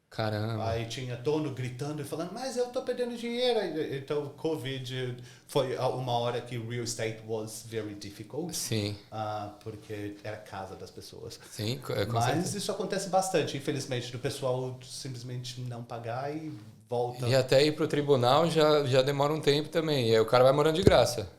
Caramba. Aí tinha dono gritando e falando, mas eu estou perdendo dinheiro. Então, Covid foi uma hora que real estate was very difficult. Sim. Porque era casa das pessoas. Sim, com mas certeza. isso acontece bastante, infelizmente, do pessoal simplesmente não pagar e volta. E até ir pro tribunal já demora um tempo também. E aí o cara vai morando de graça.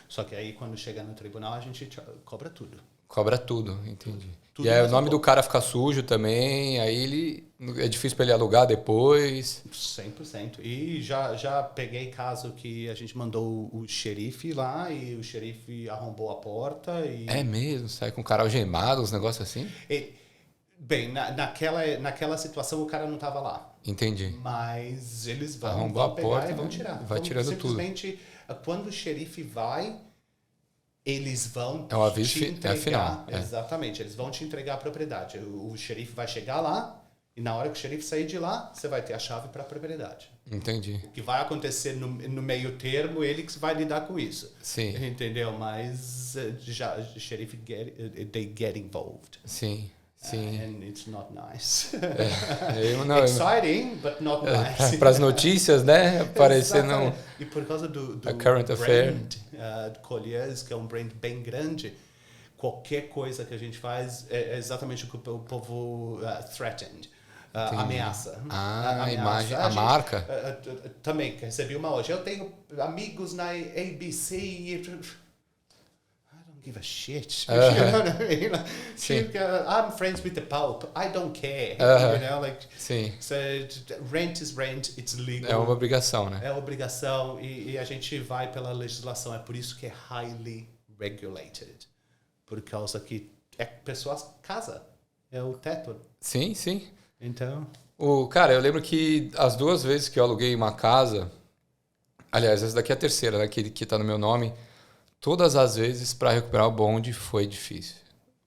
Só que aí, quando chega no tribunal, a gente cobra tudo. Cobra tudo, entendi. Tudo e aí o nome do cara fica sujo também, aí é difícil para ele alugar depois. 100%. E já peguei caso que a gente mandou o xerife lá e o xerife arrombou a porta. É mesmo? Sai com o cara algemado, uns negócios assim? Bem, naquela situação o cara não estava lá. Entendi. Mas eles vão Arrombou a pegar porta, e vão tirar. Vai tirando simplesmente, quando o xerife vai, eles vão é um aviso te entregar. É final. Exatamente, eles vão te entregar a propriedade. O xerife vai chegar lá e na hora que o xerife sair de lá, você vai ter a chave para a propriedade. Entendi. O que vai acontecer no meio termo, ele que vai lidar com isso. Sim. Entendeu? Mas já o xerife they get involved. Sim. And it's not nice. Exciting, but not nice. Para as notícias, né? Aparecer não. E por causa do current brand de Colliers, que é um brand bem grande, qualquer coisa que a gente faz é exatamente o que o povo threatened. Ameaça. A imagem, a marca. Também, recebi uma hoje. Eu tenho amigos na ABC e... give a shit. You know what I mean? I'm friends with the Pope. I don't care. You know, like. Sim. So rent is rent. It's legal. É uma obrigação, né? É obrigação e a gente vai pela legislação. É por isso que é highly regulated, por causa que pessoas casa é o teto. Sim. Então. Cara, eu lembro que as 2 vezes que eu aluguei uma casa, aliás, essa daqui é a terceira, né? Que tá no meu nome. Todas as vezes, para recuperar o bonde, foi difícil.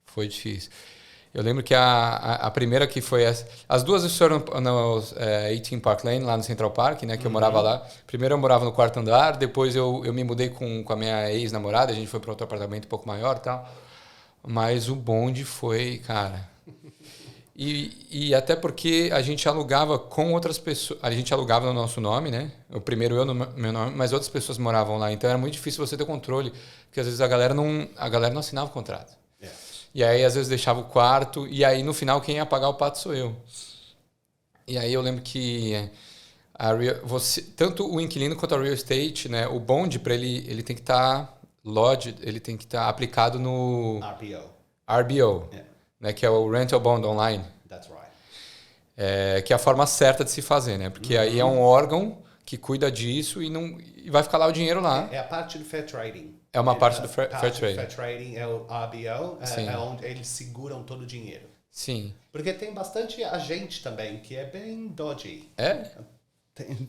Foi difícil. Eu lembro que a primeira que foi essa... As 2 foram no 18 Park Lane, lá no Central Park, né? Que eu morava lá. Primeiro eu morava no 4º andar, depois eu me mudei com a minha ex-namorada, a gente foi para outro apartamento um pouco maior e tal. Mas o bonde foi, cara... E até porque a gente alugava com outras pessoas. A gente alugava no nosso nome, né? O primeiro eu no meu nome, mas outras pessoas moravam lá. Então era muito difícil você ter controle, porque às vezes a galera não assinava o contrato. E aí às vezes deixava o quarto, e aí no final quem ia pagar o pato sou eu. E aí eu lembro que tanto o inquilino quanto a real estate, né? O bond para ele tem que estar lodged, ele tem que estar aplicado no RBO. Né, que é o Rental Bond Online. That's right. Que é a forma certa de se fazer, né? Porque aí é um órgão que cuida disso e vai ficar lá o dinheiro lá. É a parte do fair trading. É uma parte do fair trading. Fair trading é o RBO, é onde eles seguram todo o dinheiro. Sim. Porque tem bastante agente também, que é bem dodgy.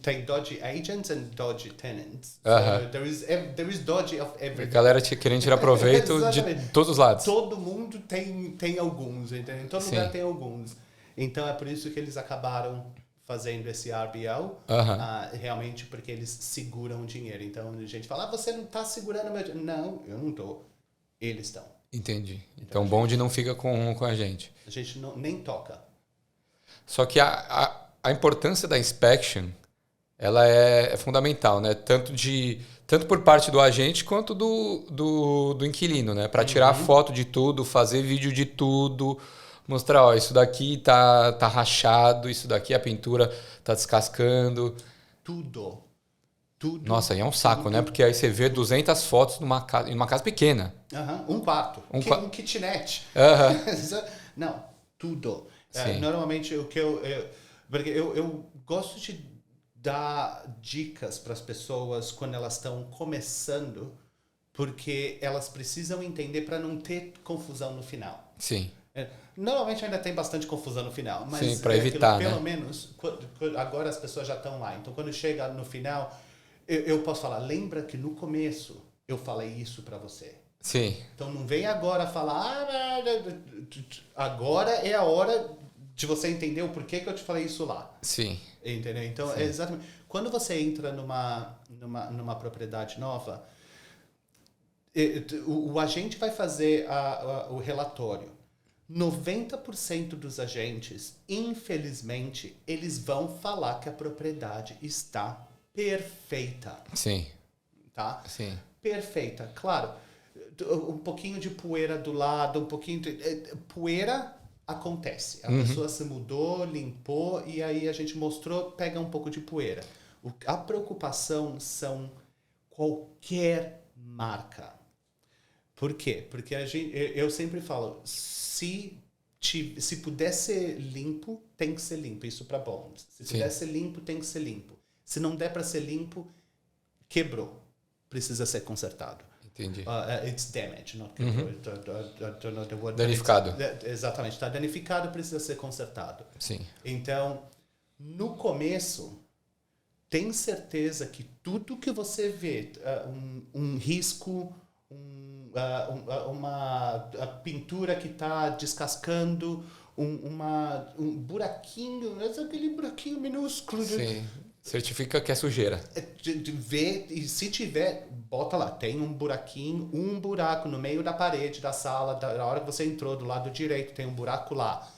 Tem dodgy agents and dodgy tenants. So there is dodgy of everything. A galera querendo tirar proveito de todos os lados. Todo mundo tem alguns, entendeu? Em todo lugar tem alguns. Então é por isso que eles acabaram fazendo esse RBL, realmente porque eles seguram o dinheiro. Então a gente fala, você não está segurando meu dinheiro. Não, eu não estou. Eles estão. Entendi. Então o bonde não fica com a gente. A gente nem toca. Só que a importância da inspection, ela é fundamental, né? Tanto por parte do agente quanto do inquilino, né? Para tirar foto de tudo, fazer vídeo de tudo, mostrar, ó, isso daqui tá rachado, isso daqui a pintura tá descascando. Tudo. Nossa, aí é um saco, né? Porque aí você vê 200 fotos em uma casa pequena. Um quarto. Um kitnet. Não, tudo. Normalmente o que porque eu gosto de dar dicas para as pessoas quando elas estão começando, porque elas precisam entender para não ter confusão no final. Sim. Normalmente ainda tem bastante confusão no final, mas para evitar, pelo menos agora as pessoas já estão lá. Então quando chega no final, eu posso falar, lembra que no começo eu falei isso para você. Sim. Então não vem agora falar, agora é a hora de você entender o porquê que eu te falei isso lá. Sim. Entendeu? Então, exatamente. Quando você entra numa propriedade nova, o agente vai fazer o relatório. 90% dos agentes, infelizmente, eles vão falar que a propriedade está perfeita. Sim. Tá? Sim. Perfeita. Claro, um pouquinho de poeira do lado, um pouquinho de... Poeira acontece. A pessoa se mudou, limpou, e aí a gente mostrou, pega um pouco de poeira. A preocupação são qualquer marca. Por quê? Porque eu sempre falo, se puder ser limpo, tem que ser limpo. Isso para bonds. Se puder ser limpo, tem que ser limpo. Se não der para ser limpo, quebrou. Precisa ser consertado. Entendi. It's damaged, not quebrou. Not the word. Danificado. Exatamente. Está danificado, precisa ser consertado. Sim. Então, no começo, tem certeza que tudo que você vê, um risco, uma pintura que está descascando, um buraquinho, aquele buraquinho minúsculo. Sim. Certifica que é sujeira. Vê, e se tiver, bota lá, tem um buraco no meio da parede da sala, da hora que você entrou do lado direito, tem um buraco lá.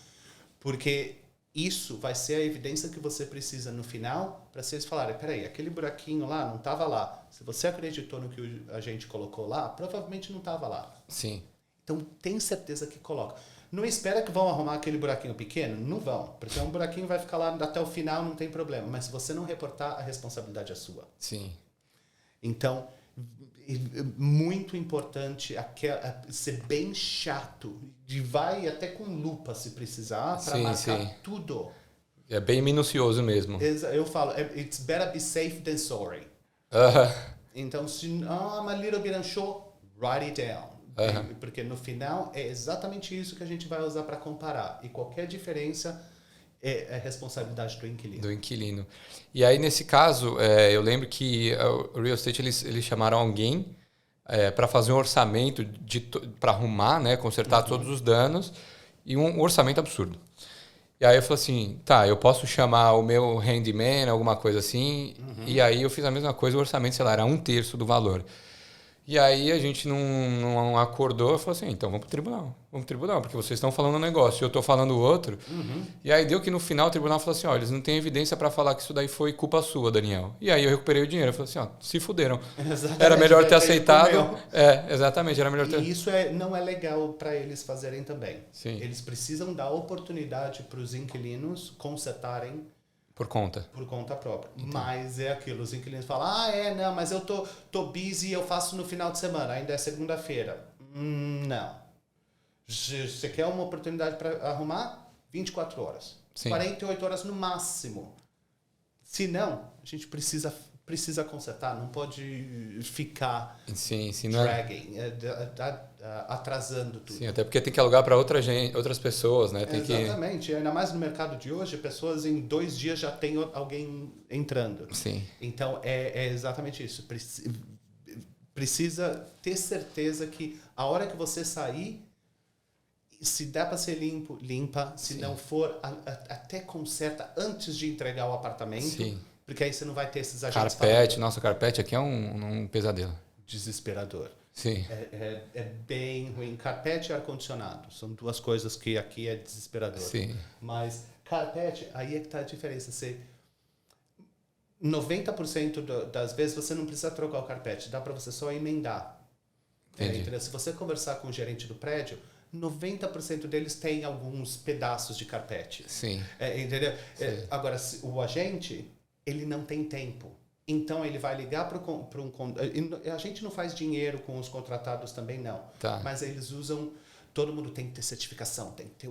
Porque isso vai ser a evidência que você precisa no final para vocês falarem, peraí, aquele buraquinho lá não estava lá. Se você acreditou no que a gente colocou lá, provavelmente não estava lá. Sim. Então tem certeza que coloca. Não espera que vão arrumar aquele buraquinho pequeno? Não vão, porque um buraquinho vai ficar lá até o final, não tem problema. Mas se você não reportar, a responsabilidade é sua. Sim. Então, muito importante ser bem chato. E vai até com lupa, se precisar, para marcar tudo. É bem minucioso mesmo. Eu falo, it's better be safe than sorry. Então, se I'm a little bit unsure, write it down. Porque no final é exatamente isso que a gente vai usar para comparar. E qualquer diferença é responsabilidade do inquilino. Do inquilino. E aí, nesse caso, eu lembro que o Real Estate, eles chamaram alguém para fazer um orçamento para arrumar, né, consertar todos os danos, e um orçamento absurdo. E aí eu falei assim, tá, eu posso chamar o meu handyman, alguma coisa assim, e aí eu fiz a mesma coisa, o orçamento, sei lá, era 1/3 do valor. E aí a gente não acordou, eu falei assim, então vamos pro tribunal, porque vocês estão falando um negócio e eu estou falando o outro. E aí deu que no final o tribunal falou assim, ó, eles não têm evidência para falar que isso daí foi culpa sua, Daniel. E aí eu recuperei o dinheiro, eu falei assim, ó, se fuderam. Era melhor ter aceitado. Exatamente, era melhor ter... E isso não é legal para eles fazerem também. Sim. Eles precisam dar oportunidade para os inquilinos consertarem por conta própria. Entendi. Mas é aquilo, os inquilinos falam, não, mas eu tô busy, eu faço no final de semana, ainda é segunda-feira. Não. Você quer uma oportunidade para arrumar? 24 horas. Sim. 48 horas no máximo. Se não, a gente precisa consertar, não pode ficar dragging, atrasando tudo. Sim, até porque tem que alugar para outras pessoas, né? Exatamente, ainda mais no mercado de hoje, pessoas em 2 dias já tem alguém entrando. Sim. Então, é exatamente isso. Precisa ter certeza que a hora que você sair, Se der para ser limpo, limpa. Se não for, até conserta antes de entregar o apartamento. Sim. Porque aí você não vai ter esses agentes Carpete, nossa, carpete aqui é um pesadelo. desesperador. Sim. É bem ruim. Carpete e ar-condicionado. São duas coisas que aqui é desesperador. Sim. Mas carpete, aí é que tá a diferença. 90% das vezes você não precisa trocar o carpete. Dá para você só emendar. Entendi. Se você conversar com o gerente do prédio, 90% deles têm alguns pedaços de carpete. Sim. Entendeu? Agora, o agente, ele não tem tempo. Então, ele vai ligar para um... A gente não faz dinheiro com os contratados também, não. Tá. Mas eles usam... Todo mundo tem que ter certificação, tem que ter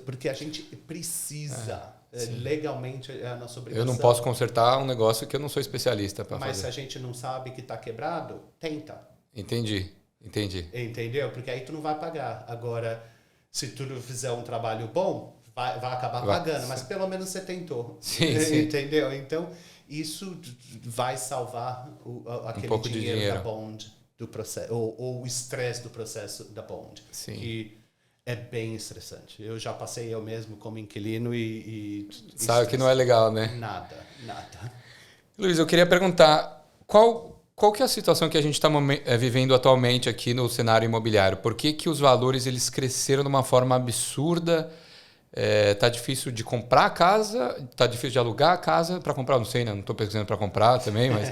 porque a gente precisa. Legalmente, é a nossa obrigação. Eu não posso consertar um negócio que eu não sou especialista para fazer. Mas se a gente não sabe que está quebrado, tenta. Entendi. Entendeu? Porque aí tu não vai pagar. Agora, se tu fizer um trabalho bom, vai acabar pagando. Mas pelo menos você tentou. Sim. Entendeu? Então, isso vai salvar aquele dinheiro da bond do processo. Ou o estresse do processo da bond. Sim. Que é bem estressante. Eu já passei eu mesmo como inquilino e sabe que não é legal, né? Nada. Luiz, eu queria perguntar, qual que é a situação que a gente está vivendo atualmente aqui no cenário imobiliário? Por que os valores eles cresceram de uma forma absurda? Tá difícil de comprar a casa? Tá difícil de alugar a casa? Para comprar, não sei, né? Não estou pesquisando para comprar também, mas...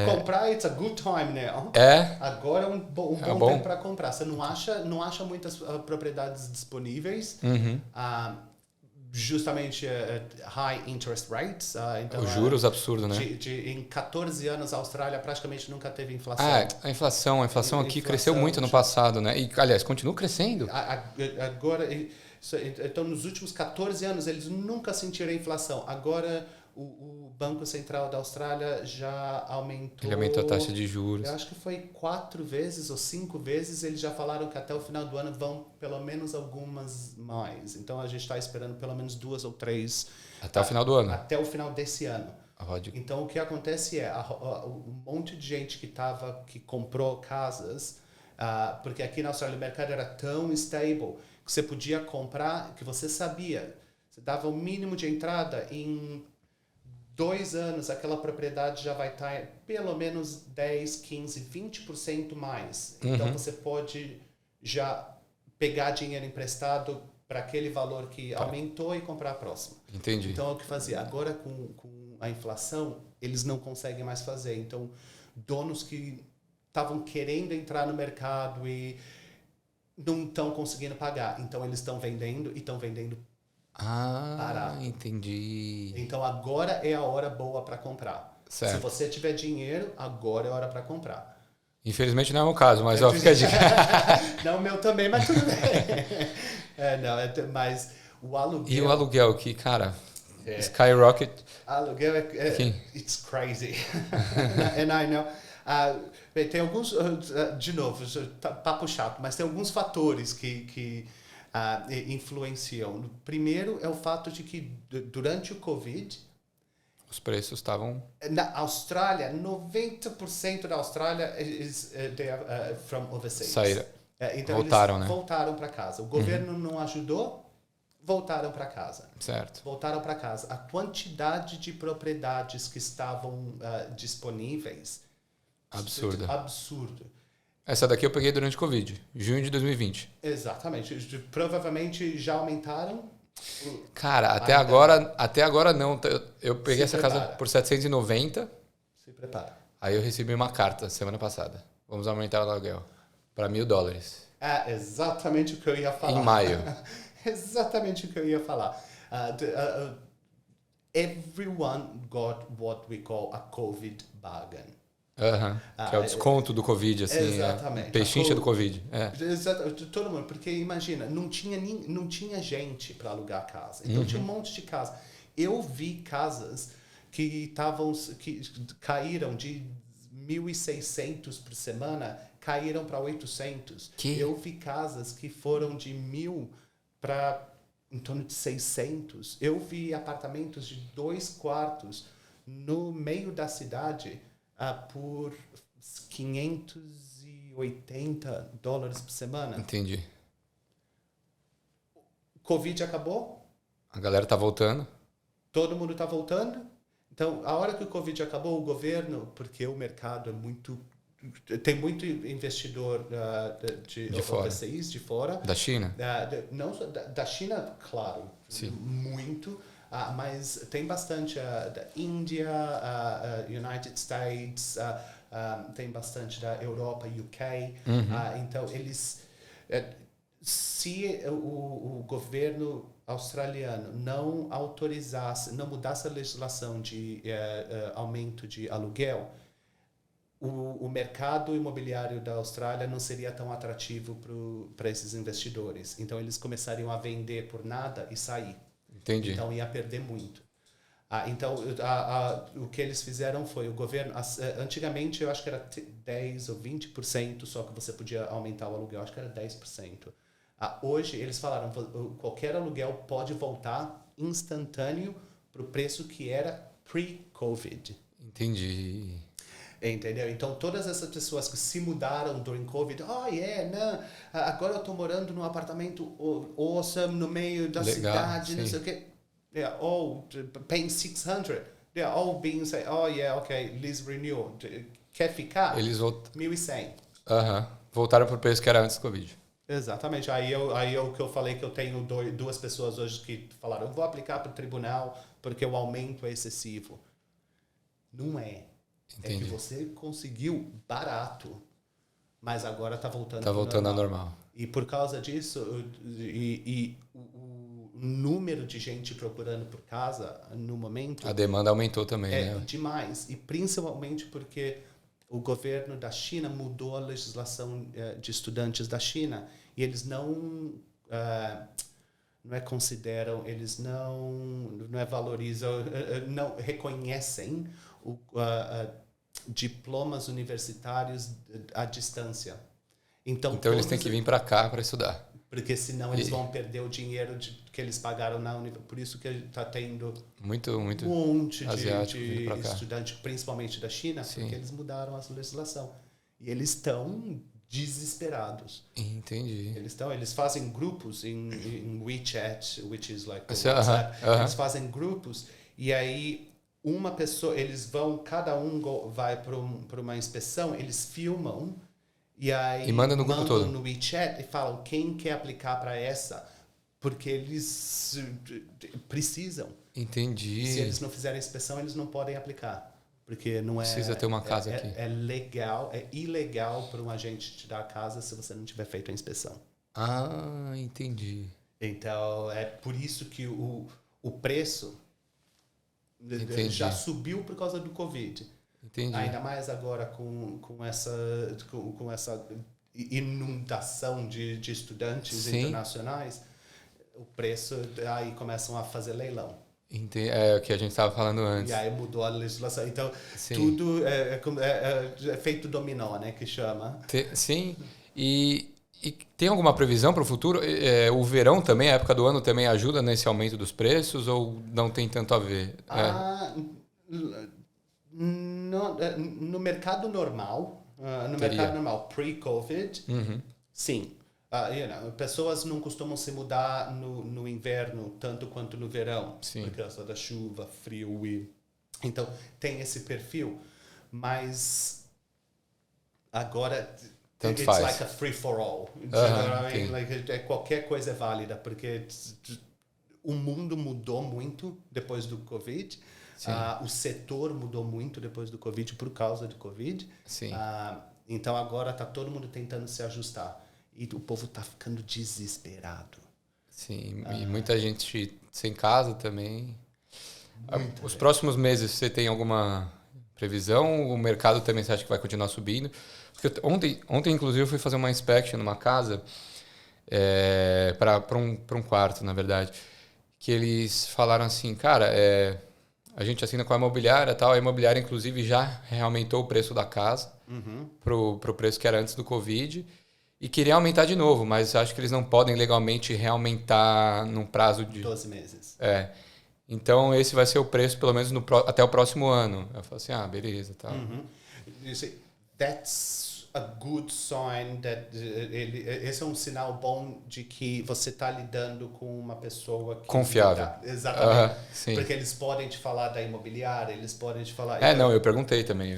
Comprar, it's a good time now. Agora é um bom tempo para comprar. Você não acha muitas propriedades disponíveis. Uhum. Justamente high interest rates. Então, os juros absurdos, né? Em 14 anos, a Austrália praticamente nunca teve inflação. A inflação aqui cresceu muito no passado, né? E, aliás, continua crescendo. Agora, então, nos últimos 14 anos, eles nunca sentiram a inflação. Agora, o Banco Central da Austrália já aumentou... Ele aumentou a taxa de juros. Eu acho que foi 4 vezes ou 5 vezes. Eles já falaram que até o final do ano vão pelo menos algumas mais. Então, a gente está esperando pelo menos 2 ou 3... Até o final do ano? Até o final desse ano. Ródio. Então, o que acontece um monte de gente que comprou casas, porque aqui na Austrália o mercado era tão stable que você podia comprar, que você sabia. Você dava o mínimo de entrada em 2 anos, aquela propriedade já vai estar pelo menos 10, 15, 20% mais. Então, você pode já pegar dinheiro emprestado para aquele valor que aumentou e comprar a próxima. Entendi. Então, é o que fazia. Agora, com a inflação, eles não conseguem mais fazer. Então, donos que estavam querendo entrar no mercado e não estão conseguindo pagar. Então, eles estão vendendo e estão vendendo barato. Entendi. Então, agora é a hora boa para comprar. Certo. Se você tiver dinheiro, agora é a hora para comprar. Infelizmente não é o meu caso, mas fica a dica. Não, o meu também, mas tudo bem. Mas o aluguel... E o aluguel que, cara, skyrocket. Aluguel it's crazy. And I know. Tem alguns, de novo, papo chato, mas tem alguns fatores que influenciam. O primeiro é o fato de que durante o Covid... Os preços estavam... Na Austrália, 90% da Austrália they are from overseas. Saíram. Então voltaram, eles né? voltaram para casa. O governo não ajudou, voltaram para casa. Certo. Voltaram para casa. A quantidade de propriedades que estavam disponíveis... Absurdo. Essa daqui eu peguei durante o Covid, junho de 2020. Exatamente. Provavelmente já aumentaram... Cara, até agora não. Eu peguei essa casa por 790. Se prepara. Aí eu recebi uma carta semana passada. Vamos aumentar o aluguel para $1.000. Exatamente o que eu ia falar. Em maio. Exatamente o que eu ia falar. Everyone got what we call a COVID bargain. Que é o desconto do Covid, assim. Exatamente. Pechincha do Covid. Todo mundo, porque imagina, não tinha gente para alugar casa. Então tinha um monte de casa. Eu vi casas que caíram de 1.600 por semana, caíram para 800. Eu vi casas que foram de 1.000 para em torno de 600. Eu vi apartamentos de 2 quartos no meio da cidade por $580 por semana. Entendi. Covid acabou, A galera tá voltando. todo mundo está voltando. Então, a hora que o Covid acabou, o governo, porque o mercado é muito... Tem muito investidor De fora. overseas, de fora. Da China? Não só da China, claro, Sim. muito, mas tem bastante da Índia, United States, tem bastante da Europa, UK. Então, eles... se o governo australiano não autorizasse, não mudasse a legislação de aumento de aluguel, o mercado imobiliário da Austrália não seria tão atrativo para esses investidores. Então, eles começariam a vender por nada e sair. Entendi. Então, ia perder muito. Então, o que eles fizeram foi, o governo... Antigamente, eu acho que era 10% ou 20% só que você podia aumentar o aluguel. Acho que era 10%. Hoje, eles falaram, qualquer aluguel pode voltar instantâneo para o preço que era pre-Covid. Entendi. Entendeu? Então, todas essas pessoas que se mudaram durante Covid, agora eu estou morando num apartamento awesome no meio da Legal, cidade, não sim. sei o quê. They're all paying 600. They're all being say, lease renewal. Quer ficar? Eles 1.100. voltaram pro preço que era antes do Covid. Exatamente. Aí o que eu falei que eu tenho duas pessoas hoje que falaram, eu vou aplicar para o tribunal porque o aumento é excessivo. Não é. Entendi. É que você conseguiu barato, mas agora está voltando Tá voltando ao normal. E por causa disso, o número de gente procurando por casa no momento A demanda aumentou também, é né? demais. E principalmente porque o governo da China mudou a legislação de estudantes da China e eles não consideram, eles não valorizam, não reconhecem diplomas universitários à distância. Então Então eles têm que vir para cá para estudar. Porque senão eles vão perder o dinheiro que eles pagaram na universidade. Por isso que está tendo Muito um monte asiático de vindo pra cá. estudantes, principalmente da China, Sim. porque eles mudaram a legislação. E eles estão desesperados. Entendi. Eles fazem grupos em WeChat, which is like Esse- WhatsApp. aham. Eles fazem grupos e aí uma pessoa, cada um vai para uma inspeção, eles filmam e aí E manda no grupo todo. no WeChat e falam quem quer aplicar para essa, porque eles precisam. Entendi. Se eles não fizerem inspeção, eles não podem aplicar. Porque não é... Precisa ter uma casa aqui. É legal, é ilegal para um agente te dar a casa se você não tiver feito a inspeção. Entendi. Então, é por isso que o preço Entendi. já subiu por causa do Covid. Entendi. Ainda mais agora com essa inundação de estudantes Sim. internacionais, o preço, aí começam a fazer leilão. É o que a gente estava falando antes. E aí mudou a legislação. Então, Sim. tudo é feito dominó, né, que chama. Sim. E tem alguma previsão para o futuro? O verão também, a época do ano também ajuda nesse aumento dos preços ou não tem tanto a ver? No mercado normal, pre-COVID, sim. Pessoas não costumam se mudar no inverno tanto quanto no verão, Sim. por causa da chuva, frio então tem esse perfil, mas agora Tanto it's faz. like a free for all. Qualquer coisa é válida, porque o mundo mudou muito depois do Covid. O setor mudou muito depois do Covid por causa do Covid. Sim. Então agora está todo mundo tentando se ajustar. E o povo está ficando desesperado. Sim, e muita gente sem casa também. Os próximos meses, você tem alguma previsão? O mercado também você acha que vai continuar subindo? Porque ontem inclusive, eu fui fazer uma inspection numa casa para um quarto, na verdade. Que eles falaram assim, cara, a gente assina com a imobiliária e tal. A imobiliária, inclusive, já reaumentou o preço da casa pro preço que era antes do Covid. E queria aumentar de novo, mas acho que eles não podem legalmente reaumentar num prazo de 12 meses. Então, esse vai ser o preço, pelo menos até o próximo ano. Eu falo assim, beleza. Tá. You see, that's a good sign that esse é um sinal bom de que você está lidando com uma pessoa que confiável. Exatamente. Sim. Porque eles podem te falar da imobiliária, eles podem te falar. Não, eu perguntei também.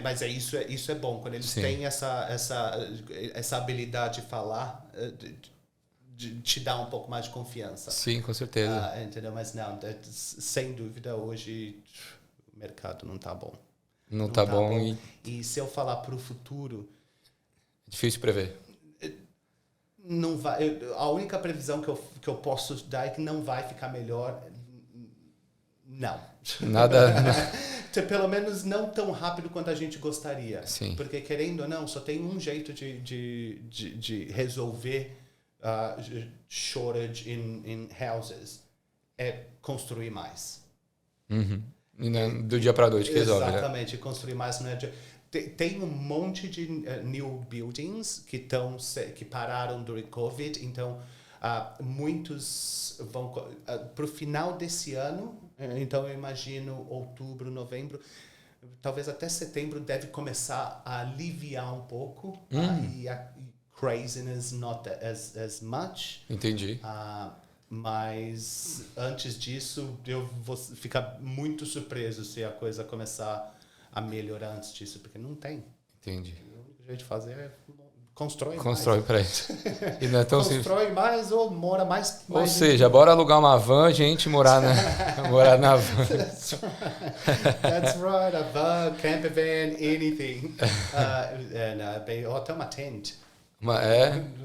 Mas isso é bom quando eles têm essa habilidade de falar, de te dar um pouco mais de confiança. Sim, com certeza. Entendeu? Mas não, sem dúvida hoje o mercado não está bom. Não tá bom. E se eu falar para o futuro... Difícil prever. Não vai, a única previsão que eu posso dar é que não vai ficar melhor. Não. Nada... Pelo menos não tão rápido quanto a gente gostaria. Sim. Porque, querendo ou não, só tem um jeito de resolver shortage in houses. É construir mais. Uhum. E não é do dia para noite que resolve, né? Exatamente, construir mais. Né? Tem um monte de new buildings que pararam durante Covid, então muitos vão para o final desse ano, então eu imagino outubro, novembro, talvez até setembro deve começar a aliviar um pouco e a craziness not as much. Entendi. Mas antes disso, eu vou ficar muito surpreso se a coisa começar a melhorar antes disso, porque não tem. Entendi. O único jeito de fazer é constrói para isso. E não é tão constrói mais ou mora mais. Ou seja, bora alugar uma van, gente, morar na van. That's right, a van, camper van, anything. Ou até uma tent.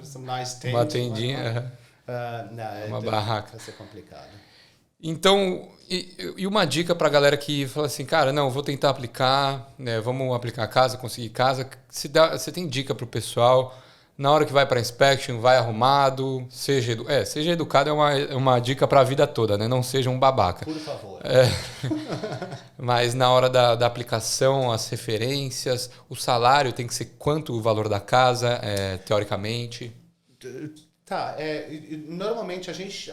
Some nice tent. Uma tendinha. Uma barraca. Vai ser complicado. Então, e uma dica para a galera que fala assim, cara, não, vou tentar aplicar, né, vamos aplicar casa, conseguir casa. Você tem dica para o pessoal, na hora que vai para inspection, vai arrumado, seja educado é uma dica para a vida toda, né? Não seja um babaca. Por favor. Mas na hora da aplicação, as referências, o salário tem que ser quanto o valor da casa, teoricamente? Tá, normalmente a gente,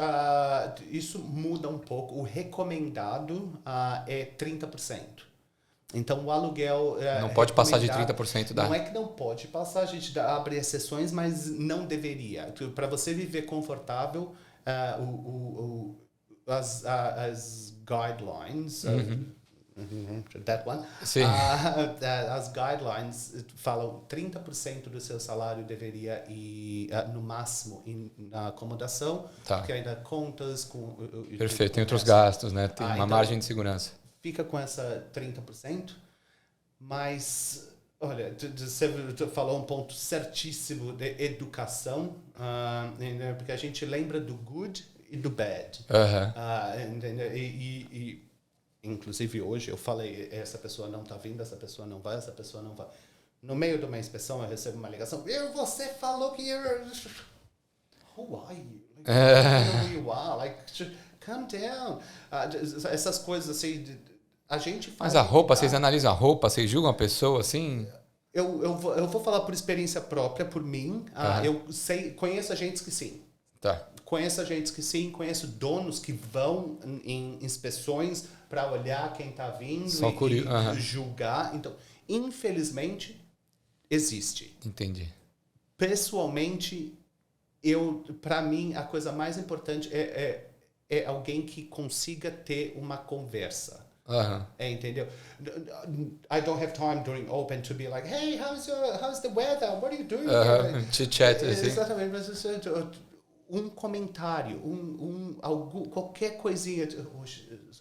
isso muda um pouco. O recomendado é 30%. Então o aluguel... não pode passar de 30% da... Não é que não pode passar, a gente abre exceções, mas não deveria. Para você viver confortável, as guidelines... that one. Sim. As guidelines falam 30% do seu salário deveria ir, no máximo, na acomodação, porque ainda contas com... Perfeito, tem outros gastos, né? Tem uma então, margem de segurança. Fica com essa 30%, mas, olha, você falou um ponto certíssimo de educação, porque a gente lembra do good e do bad. Inclusive hoje eu falei, essa pessoa não está vindo, essa pessoa não vai. No meio de uma inspeção eu recebo uma ligação, você falou que who are you? Who you are? Like, calm down. Essas coisas assim, a gente faz... Mas a roupa, vocês analisam a roupa, vocês julgam a pessoa assim? Eu vou falar por experiência própria, por mim. Eu conheço agentes que sim. Tá. Conheço agentes que sim, conheço donos que vão em inspeções para olhar quem está vindo e julgar. Então, infelizmente, existe. Entendi. Pessoalmente, para mim, a coisa mais importante é alguém que consiga ter uma conversa. Entendeu? I don't have time during open to be like, hey, how's the weather? What are you doing? Chit-chat, assim. Exatamente, mas um comentário, qualquer coisinha,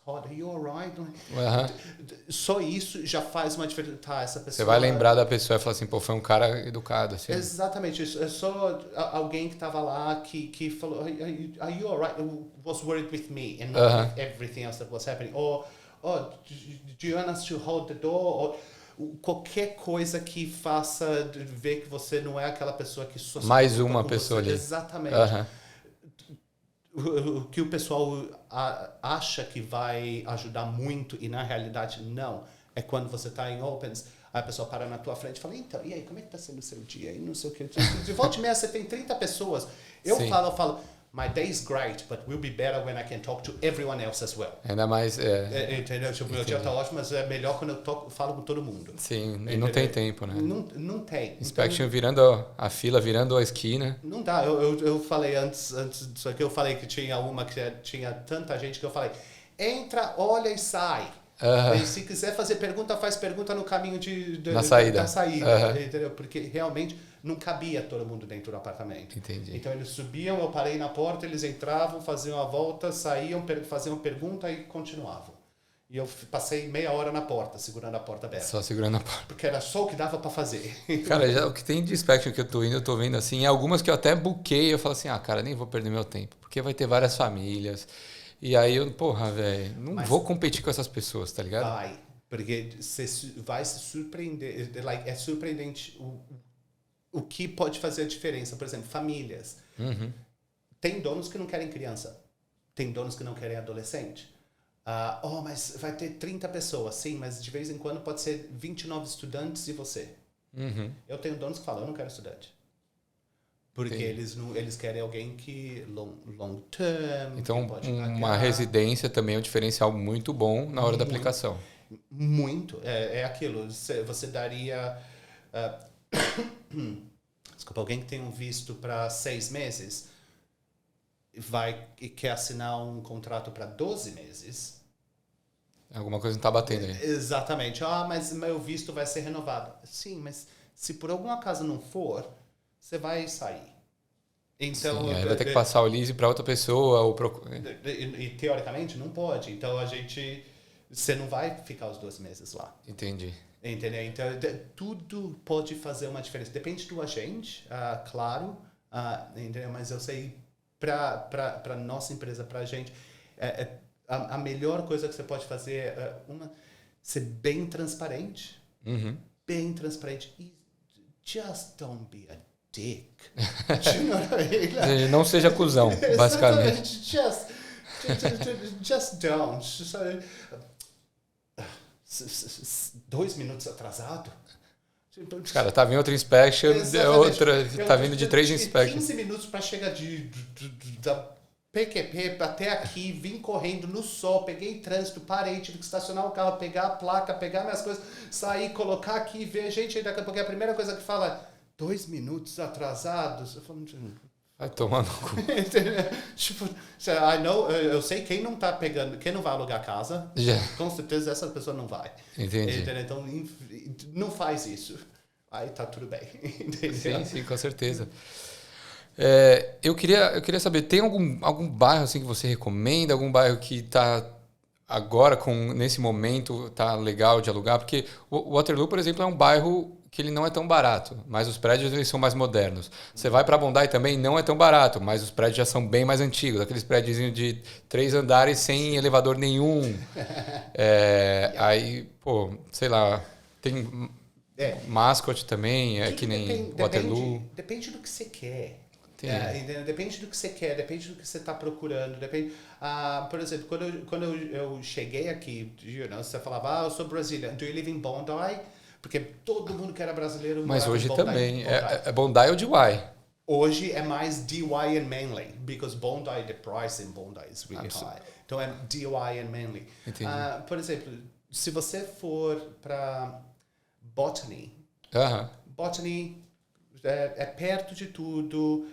are you alright? Só isso já faz uma diferença. Tá, essa pessoa... Você vai lembrar da pessoa e falar assim, pô, foi um cara educado. Assim. Exatamente, é só alguém que estava lá que falou, are you alright? Was worried with me and not with everything else that was happening. Or, do you want us to hold the door? Or, qualquer coisa que faça ver que você não é aquela pessoa que só... Mais uma pessoa ali. Exatamente. O que o pessoal acha que vai ajudar muito e na realidade não, é quando você está em opens, a pessoa para na tua frente e fala, então, e aí, como é que está sendo o seu dia? E não sei o que. De volta e meia, você tem 30 pessoas. Eu falo, my day's great, but will be better when I can talk to everyone else as well. Ainda mais... Entendeu? Tipo, meu dia tá ótimo, mas é melhor quando eu falo com todo mundo. Sim, Entendeu? e não tem tempo, né? Não tem. Inspection então, virando a fila, virando a esquina. Não dá. Eu falei antes disso aqui, eu falei que tinha uma que tinha tanta gente que eu falei, entra, olha e sai. E se quiser fazer pergunta, faz pergunta no caminho na saída. da saída. Entendeu? Porque realmente não cabia todo mundo dentro do apartamento. Entendi. Então eles subiam, eu parei na porta, eles entravam, faziam a volta, saíam, faziam pergunta e continuavam. E eu passei meia hora na porta, segurando a porta aberta. Só segurando a porta. Porque era só o que dava para fazer. Cara, já, o que tem de inspection que eu tô indo, eu tô vendo assim, algumas que eu até buquei, eu falo assim, cara, nem vou perder meu tempo, porque vai ter várias famílias. E aí eu, porra, velho, não vou competir com essas pessoas, tá ligado? Vai, porque você vai se surpreender. É surpreendente o que pode fazer a diferença. Por exemplo, famílias. Tem donos que não querem criança. Tem donos que não querem adolescente. Mas vai ter 30 pessoas. Sim, mas de vez em quando pode ser 29 estudantes e você. Eu tenho donos que falam, eu não quero estudante. Porque eles querem alguém que long term. Então, uma residência também é um diferencial muito bom na hora da aplicação. Muito. É aquilo. Você daria... desculpa, alguém que tem um visto para 6 meses e quer assinar um contrato para 12 meses. Alguma coisa não está batendo aí. Exatamente. Mas meu visto vai ser renovado. Sim, mas se por algum acaso não for... você vai sair. Então, sim, vai ter que passar o lease para outra pessoa. E teoricamente não pode. Então você não vai ficar os 2 meses lá. Entendi. Entendeu? Então tudo pode fazer uma diferença. Depende do agente, claro. Entendeu? Mas eu sei, para nossa empresa, para a gente, a melhor coisa que você pode fazer é ser bem transparente. Bem transparente. E just don't be a dick. Não seja cuzão, basicamente. Just don't. 2 minutos atrasado. Cara, tá vindo outra inspection, tá vindo de 3 inspections. 15 minutos para chegar da PQP até aqui, vim correndo no sol, peguei trânsito, parei, tive que estacionar o carro, pegar a placa, pegar minhas coisas, sair, colocar aqui, ver gente, daqui a pouco a primeira coisa que fala, 2 minutos atrasados. Eu falo, vai tomar no cu. Tipo, eu sei quem não tá pegando, quem não vai alugar casa, com certeza essa pessoa não vai. Entendi. Então, não faz isso. Aí tá tudo bem. Entendeu? Sim, com certeza. Eu queria saber, tem algum bairro assim que você recomenda? Algum bairro que tá agora, nesse momento, tá legal de alugar? Porque o Waterloo, por exemplo, é um bairro que ele não é tão barato, mas os prédios eles são mais modernos. Você vai para Bondi também, não é tão barato, mas os prédios já são bem mais antigos, aqueles prédios de 3 andares sem elevador nenhum. Aí, pô, sei lá, tem Mascot também, que nem Waterloo. Depende do que você quer. Depende do que você quer, depende do que você está procurando. Por exemplo, quando eu cheguei aqui, você falava, eu sou brasileiro, do you live in Bondi? Porque todo mundo que era brasileiro... Mas hoje também. É Bondi ou DY? Hoje é mais DY and Manly, because Bondi, the price in Bondi is really high. Então é DY and Manly. Por exemplo, se você for para Botany, Botany é perto de tudo,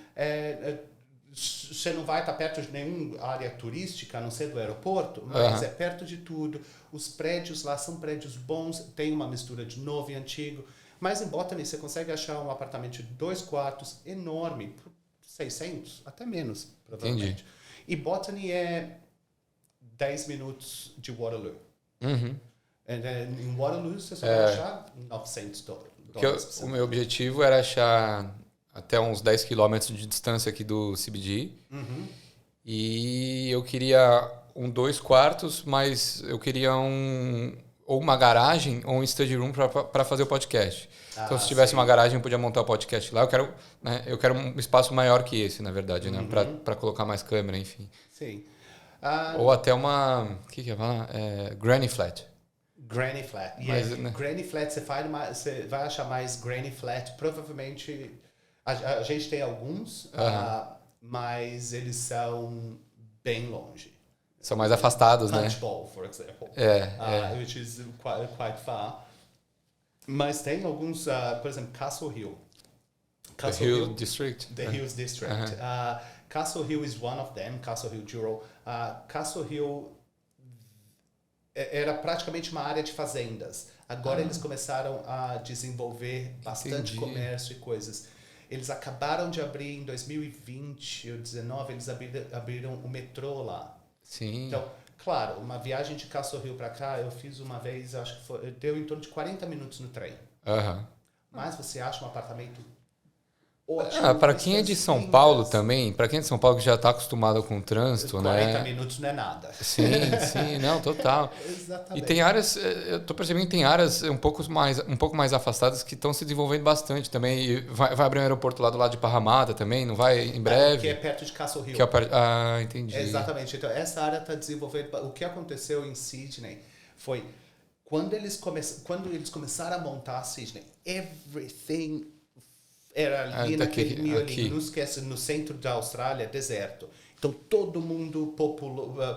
você não vai estar perto de nenhuma área turística, a não ser do aeroporto, mas é perto de tudo. Os prédios lá são prédios bons, tem uma mistura de novo e antigo. Mas em Botany você consegue achar um apartamento de 2 quartos enorme, por 600, até menos, provavelmente. Entendi. E Botany é 10 minutos de Waterloo. Em Waterloo você só vai achar $900. O meu objetivo era achar até uns 10 quilômetros de distância aqui do CBD. E eu queria 2 quartos, mas eu queria ou uma garagem ou um study room para fazer o podcast. Então, se tivesse uma garagem, eu podia montar o podcast lá. Eu quero um espaço maior que esse, na verdade, né? Para colocar mais câmera, enfim. Sim. Ou até uma... O que ia falar? Granny Flat. Granny Flat. Granny Flat, você vai achar mais Granny Flat. Provavelmente, a gente tem alguns. mas eles são bem longe. São mais afastados, né? Punchbowl, for example. Which is quite far. Mas tem alguns, por exemplo, Castle Hill. The Hills District. The Hills District. Castle Hill is one of them, Castle Hill Juro. Castle Hill era praticamente uma área de fazendas. Agora eles começaram a desenvolver bastante comércio e coisas. Eles acabaram de abrir em 2020 ou 2019, eles abriram o metrô lá. Sim. Então, claro, uma viagem de Castle Hill para cá, eu fiz uma vez, acho que deu em torno de 40 minutos no trem. Mas você acha um apartamento ótimo. Para quem é de São Paulo também, para quem é de São Paulo que já está acostumado com o trânsito, 40 minutos não é nada. Sim, não, total. Exatamente. E tem áreas, eu estou percebendo que tem áreas um pouco mais afastadas que estão se desenvolvendo bastante também. E vai abrir um aeroporto lá do lado de Parramatta também, não vai? Em breve? Que é perto de Castle Hill. Entendi. Exatamente. Então, essa área está desenvolvendo. O que aconteceu em Sydney foi quando eles começaram a montar Sydney, everything era ali naquele miolinho. Não esquece, no centro da Austrália, deserto. Então, todo mundo,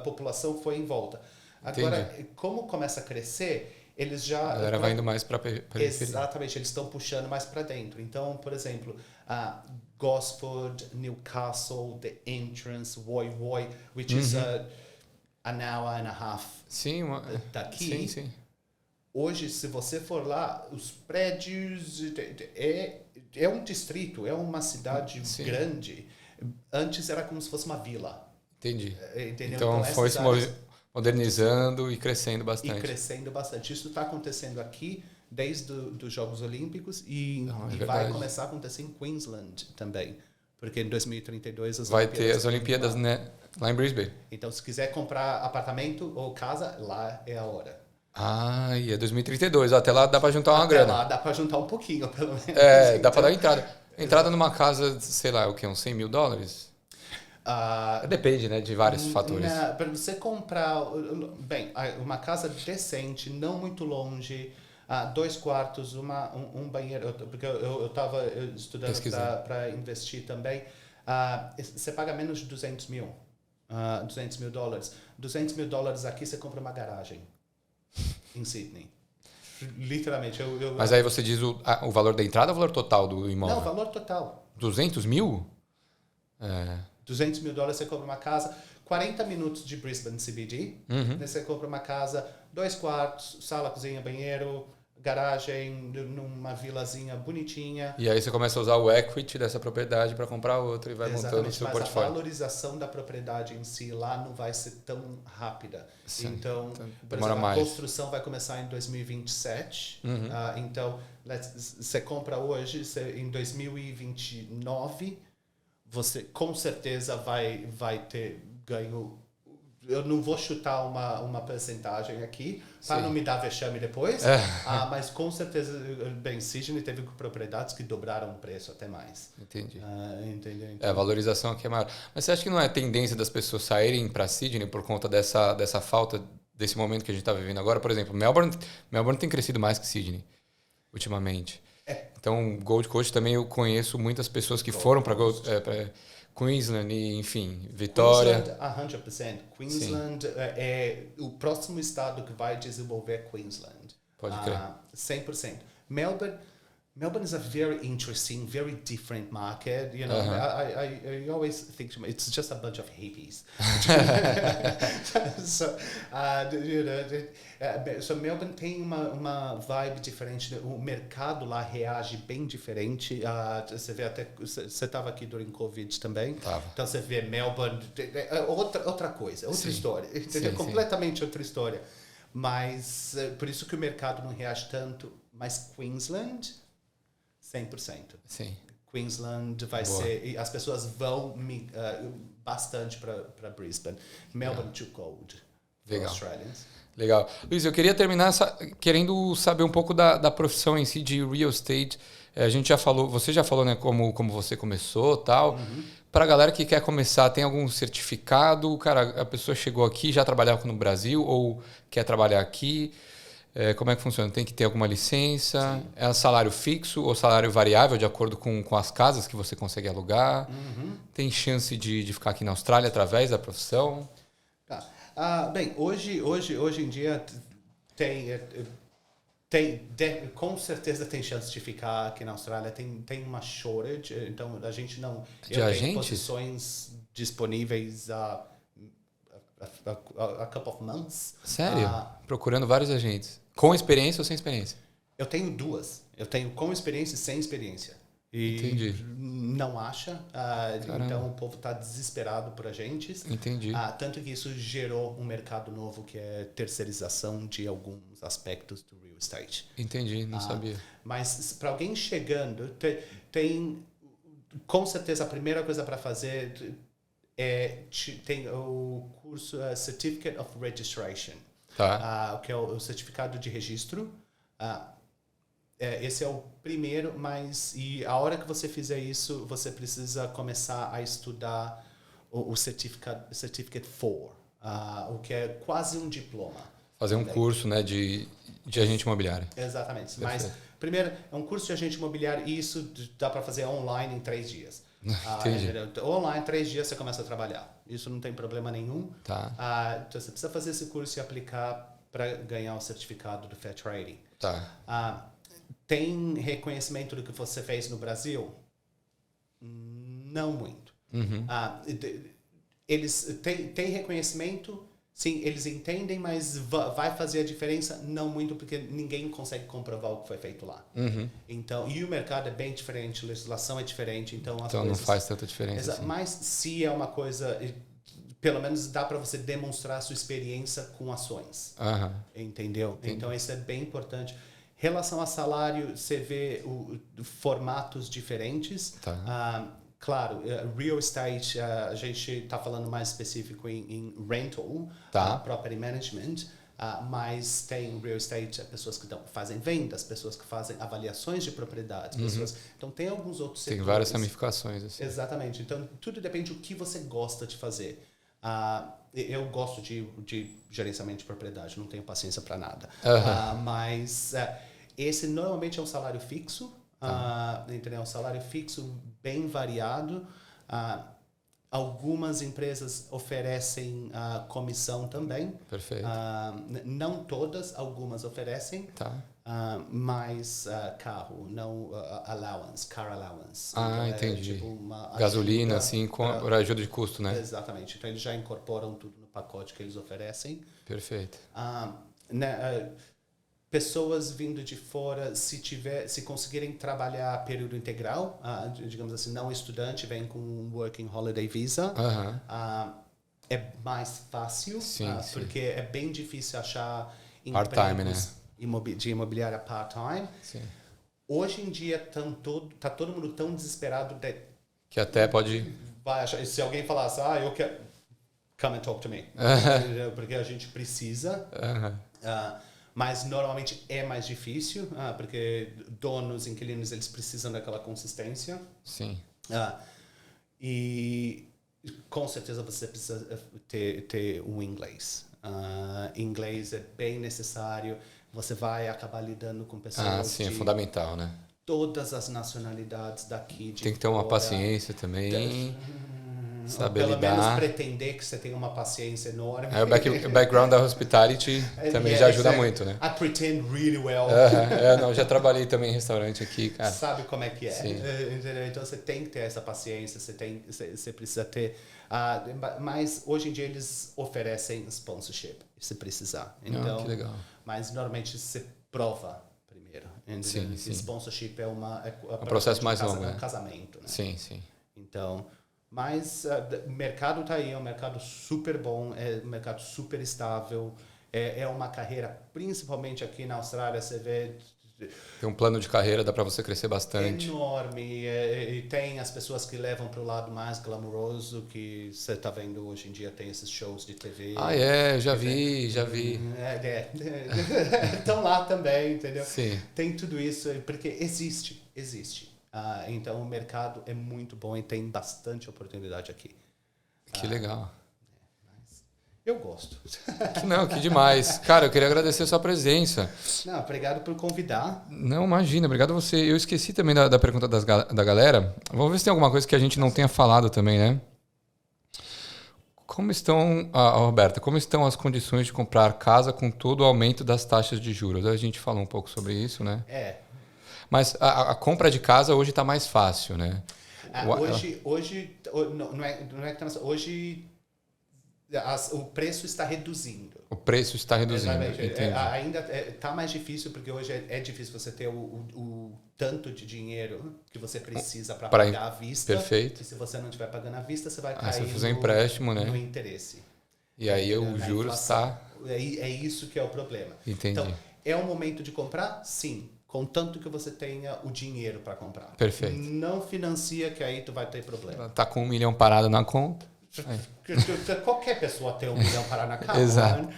população foi em volta. Agora, como começa a crescer, eles já... A galera vai indo mais para a periferia. Exatamente, eles estão puxando mais para dentro. Então, por exemplo, Gosford, Newcastle, The Entrance, Woy Woy, which is an hour and a half daqui. Sim. Hoje, se você for lá, os prédios... É um distrito, é uma cidade grande. Antes era como se fosse uma vila. Entendi. Entendeu? Então foi se modernizando e crescendo bastante. Isso está acontecendo aqui desde os Jogos Olímpicos e vai começar a acontecer em Queensland também. Porque em 2032 vai ter as Olimpíadas, né? Lá em Brisbane. Então, se quiser comprar apartamento ou casa, lá é a hora. E é 2032. Até lá dá para juntar uma grana. Até lá dá para juntar um pouquinho, pelo menos. Dá para dar entrada. Entrada numa casa, sei lá, uns $100 mil? Depende, né, de vários fatores. Para você comprar, uma casa decente, não muito longe, 2 quartos, um banheiro, porque eu estava estudando para investir também, você paga menos de $200 mil. $200 mil. $200 mil aqui você compra uma garagem em Sydney. Literalmente. Mas aí você diz o valor da entrada ou o valor total do imóvel? Não, o valor total. 200 mil? $200 mil você compra uma casa, 40 minutos de Brisbane CBD, você compra uma casa, 2 quartos, sala, cozinha, banheiro, garagem, numa vilazinha bonitinha. E aí você começa a usar o equity dessa propriedade para comprar outra e vai montando o seu portfólio. Mas a valorização da propriedade em si lá não vai ser tão rápida. Sim, então, por demora exemplo, mais. A construção vai começar em 2027. Então, você compra hoje, em 2029, você com certeza vai ter ganho. Eu não vou chutar uma percentagem aqui, para não me dar vexame depois, mas com certeza, Sydney teve propriedades que dobraram o preço até mais. Entendi. Entendeu? A valorização aqui é maior. Mas você acha que não é tendência das pessoas saírem para Sydney por conta dessa falta, desse momento que a gente está vivendo agora? Por exemplo, Melbourne tem crescido mais que Sydney, ultimamente. Então, Gold Coast também eu conheço muitas pessoas que foram para Queensland e, enfim, Vitória. Queensland, 100%. Queensland é o próximo estado que vai desenvolver Queensland. Pode crer. 100%. Melbourne is a very interesting, very different market. You know, I always think it's just a bunch of hippies. So Melbourne tem uma vibe diferente. O mercado lá reage bem diferente. Você vê até você estava aqui durante Covid também. Então você vê Melbourne, outra coisa, outra história, entendeu? Completamente outra história. Mas por isso que o mercado não reage tanto. Mas Queensland 100%. Sim. Queensland vai ser... E as pessoas vão bastante para Brisbane. Melbourne too cold for Australians. Legal. Luiz, eu queria terminar querendo saber um pouco da profissão em si de real estate. A gente já falou, você já falou, né, como você começou e tal. Para a galera que quer começar, tem algum certificado? Cara, a pessoa chegou aqui, já trabalhava no Brasil ou quer trabalhar aqui? Como é que funciona? Tem que ter alguma licença? Sim. É salário fixo ou salário variável de acordo com as casas que você consegue alugar? Tem chance de ficar aqui na Austrália através da profissão? Bem, hoje em dia com certeza tem chance de ficar aqui na Austrália. Tem uma shortage, então a gente não... De agentes? Tenho posições disponíveis a couple of months. Sério? Procurando vários agentes. Com experiência ou sem experiência? Eu tenho duas. Eu tenho com experiência e sem experiência. E Entendi. Não acha. Então o povo está desesperado por agentes. Entendi. Tanto que isso gerou um mercado novo que é terceirização de alguns aspectos do real estate. Entendi, não sabia. Mas para alguém chegando, tem com certeza a primeira coisa para fazer tem o curso Certificate of Registration, que é o certificado de registro. Esse é o primeiro, e a hora que você fizer isso, você precisa começar a estudar o Certificate 4, o que é quase um diploma. Fazer um curso, né, de agente imobiliário. Exatamente. Perfeito. Mas, primeiro, é um curso de agente imobiliário e isso dá para fazer online em 3 dias. Online, 3 dias você começa a trabalhar. Isso não tem problema nenhum. Tá. Então você precisa fazer esse curso e aplicar para ganhar o certificado do Fair Trading. Tá. Tem reconhecimento do que você fez no Brasil? Não muito. Eles têm reconhecimento, sim, eles entendem, mas vai fazer a diferença? Não muito, porque ninguém consegue comprovar o que foi feito lá. Então, e o mercado é bem diferente, a legislação é diferente, então não faz tanta diferença. Assim. Mas se é uma coisa, pelo menos dá para você demonstrar a sua experiência com ações. Entendeu? Entendi. Então isso é bem importante. Relação a salário, você vê formatos diferentes. Claro, real estate, a gente está falando mais específico em rental, property management, mas tem real estate, pessoas que fazem vendas, pessoas que fazem avaliações de propriedades, então tem alguns outros setores. Tem várias ramificações. Assim. Exatamente, então tudo depende do que você gosta de fazer. Eu gosto de gerenciamento de propriedade, não tenho paciência para nada. Mas esse normalmente é um salário fixo, entendeu? Um salário fixo bem variado. Algumas empresas oferecem comissão também. Perfeito. Não todas, algumas oferecem. Mas carro, não car allowance. Então, entendi. Tipo gasolina, assim, por ajuda de custo, né? Exatamente. Então, eles já incorporam tudo no pacote que eles oferecem. Perfeito. Pessoas vindo de fora, se conseguirem trabalhar período integral, digamos assim, não estudante, vem com um Working Holiday Visa, é mais fácil, porque é bem difícil achar part-time, né? De imobiliária part-time. Hoje em dia tá todo mundo tão desesperado que até pode... Vai achar, se alguém falasse, eu quero... Come and talk to me. Porque a gente precisa. Mas normalmente é mais difícil, porque donos, inquilinos, eles precisam daquela consistência. Sim. E com certeza você precisa ter um inglês. Inglês é bem necessário. Você vai acabar lidando com pessoas sim, é fundamental, né? Todas as nacionalidades daqui de Tem que ter uma paciência também. Saber pelo lidar. menos pretender que você tenha uma paciência enorme. O background da hospitality também já ajuda muito, né? I pretend really well. Já trabalhei também em restaurante aqui, cara. Sabe como é que é. Sim. Então você tem que ter essa paciência, você precisa ter. Mas hoje em dia eles oferecem sponsorship, se precisar. Então, que legal. Mas normalmente você prova primeiro. Sim. Sponsorship é um processo mais longo. É um casamento. Né? Sim. Então... Mas o mercado está aí, é um mercado super bom, é um mercado super estável, é uma carreira, principalmente aqui na Austrália, você vê... Tem um plano de carreira, dá para você crescer bastante. Enorme, e tem as pessoas que levam para o lado mais glamouroso, que você está vendo hoje em dia, tem esses shows de TV. Já vi. Estão lá também, entendeu? Sim. Tem tudo isso, porque existe. Então o mercado é muito bom e tem bastante oportunidade aqui. Que legal. Eu gosto. Não, que demais. Cara, eu queria agradecer a sua presença. Não, obrigado por convidar. Não, imagina, obrigado a você. Eu esqueci também da pergunta da galera. Vamos ver se tem alguma coisa que a gente não tenha falado também, né? Como estão, Roberta, como estão as condições de comprar casa com todo o aumento das taxas de juros? A gente falou um pouco sobre isso, né? Mas a compra de casa hoje está mais fácil, né? Hoje o preço está reduzindo. O preço está reduzindo. Ainda está mais difícil, porque hoje é difícil você ter o tanto de dinheiro que você precisa para pagar à vista. Perfeito. E se você não estiver pagando à vista, você vai cair se fizer empréstimo, né? No interesse. E aí o juros está... É isso que é o problema. Entendi. Então, é o momento de comprar? Sim. Contanto que você tenha o dinheiro para comprar. Perfeito. Não financia, que aí tu vai ter problema. Tá com 1 milhão parado na conta. Qualquer pessoa tem 1 milhão parado na conta. Exato. Né?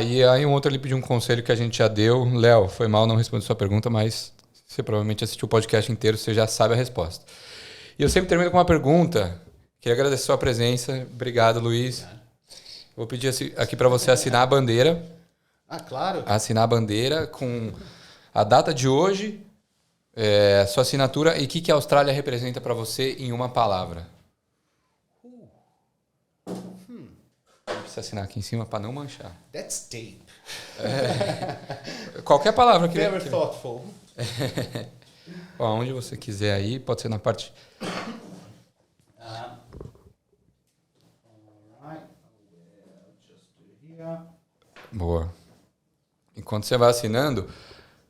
E aí um outro ele pediu um conselho que a gente já deu. Léo, foi mal, não respondi sua pergunta, mas você provavelmente assistiu o podcast inteiro, você já sabe a resposta. E eu sempre termino com uma pergunta. Queria agradecer a sua presença. Obrigado, Luiz. Vou pedir aqui para você assinar a bandeira. Claro. Assinar a bandeira com a data de hoje, sua assinatura e o que a Austrália representa para você em uma palavra. Precisa assinar aqui em cima para não manchar. That's deep. Qualquer palavra. Very thoughtful. Onde você quiser aí, pode ser na parte... Boa. Enquanto você vai assinando...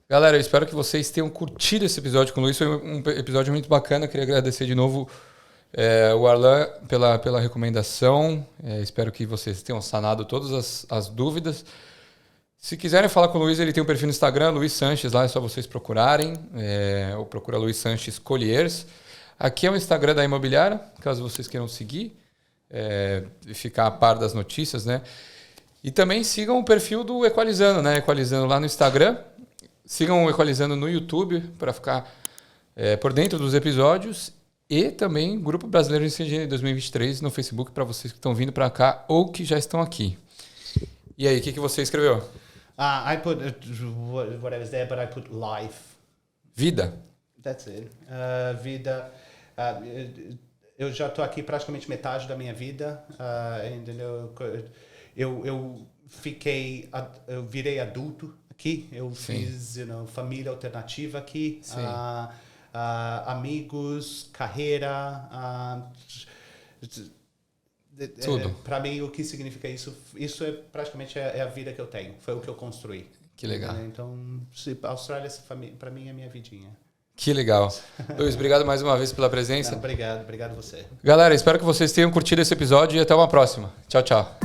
Galera, eu espero que vocês tenham curtido esse episódio com o Luiz. Foi um episódio muito bacana. Queria agradecer de novo o Arlan pela recomendação. Espero que vocês tenham sanado todas as dúvidas. Se quiserem falar com o Luiz, ele tem um perfil no Instagram, Luiz Sanches, lá é só vocês procurarem. Ou procura Luiz Sanches Colliers. Aqui é o Instagram da Imobiliária, caso vocês queiram seguir e ficar a par das notícias, né? E também sigam o perfil do Equalizando, né? Equalizando lá no Instagram. Sigam o Equalizando no YouTube para ficar por dentro dos episódios. E também Grupo Brasileiro de Engenharia 2023 no Facebook para vocês que estão vindo para cá ou que já estão aqui. E aí, o que você escreveu? I put whatever's there, but I put life. Vida. That's it. Vida. Eu já estou aqui praticamente metade da minha vida. Entendeu? Eu virei adulto aqui. Eu fiz família alternativa aqui. Amigos, carreira. Tudo. Para mim, o que significa isso? Isso é praticamente a vida que eu tenho. Foi o que eu construí. Que legal. Então, a Austrália, para mim, é a minha vidinha. Que legal. Luiz, obrigado mais uma vez pela presença. Não, obrigado a você. Galera, espero que vocês tenham curtido esse episódio e até uma próxima. Tchau, tchau.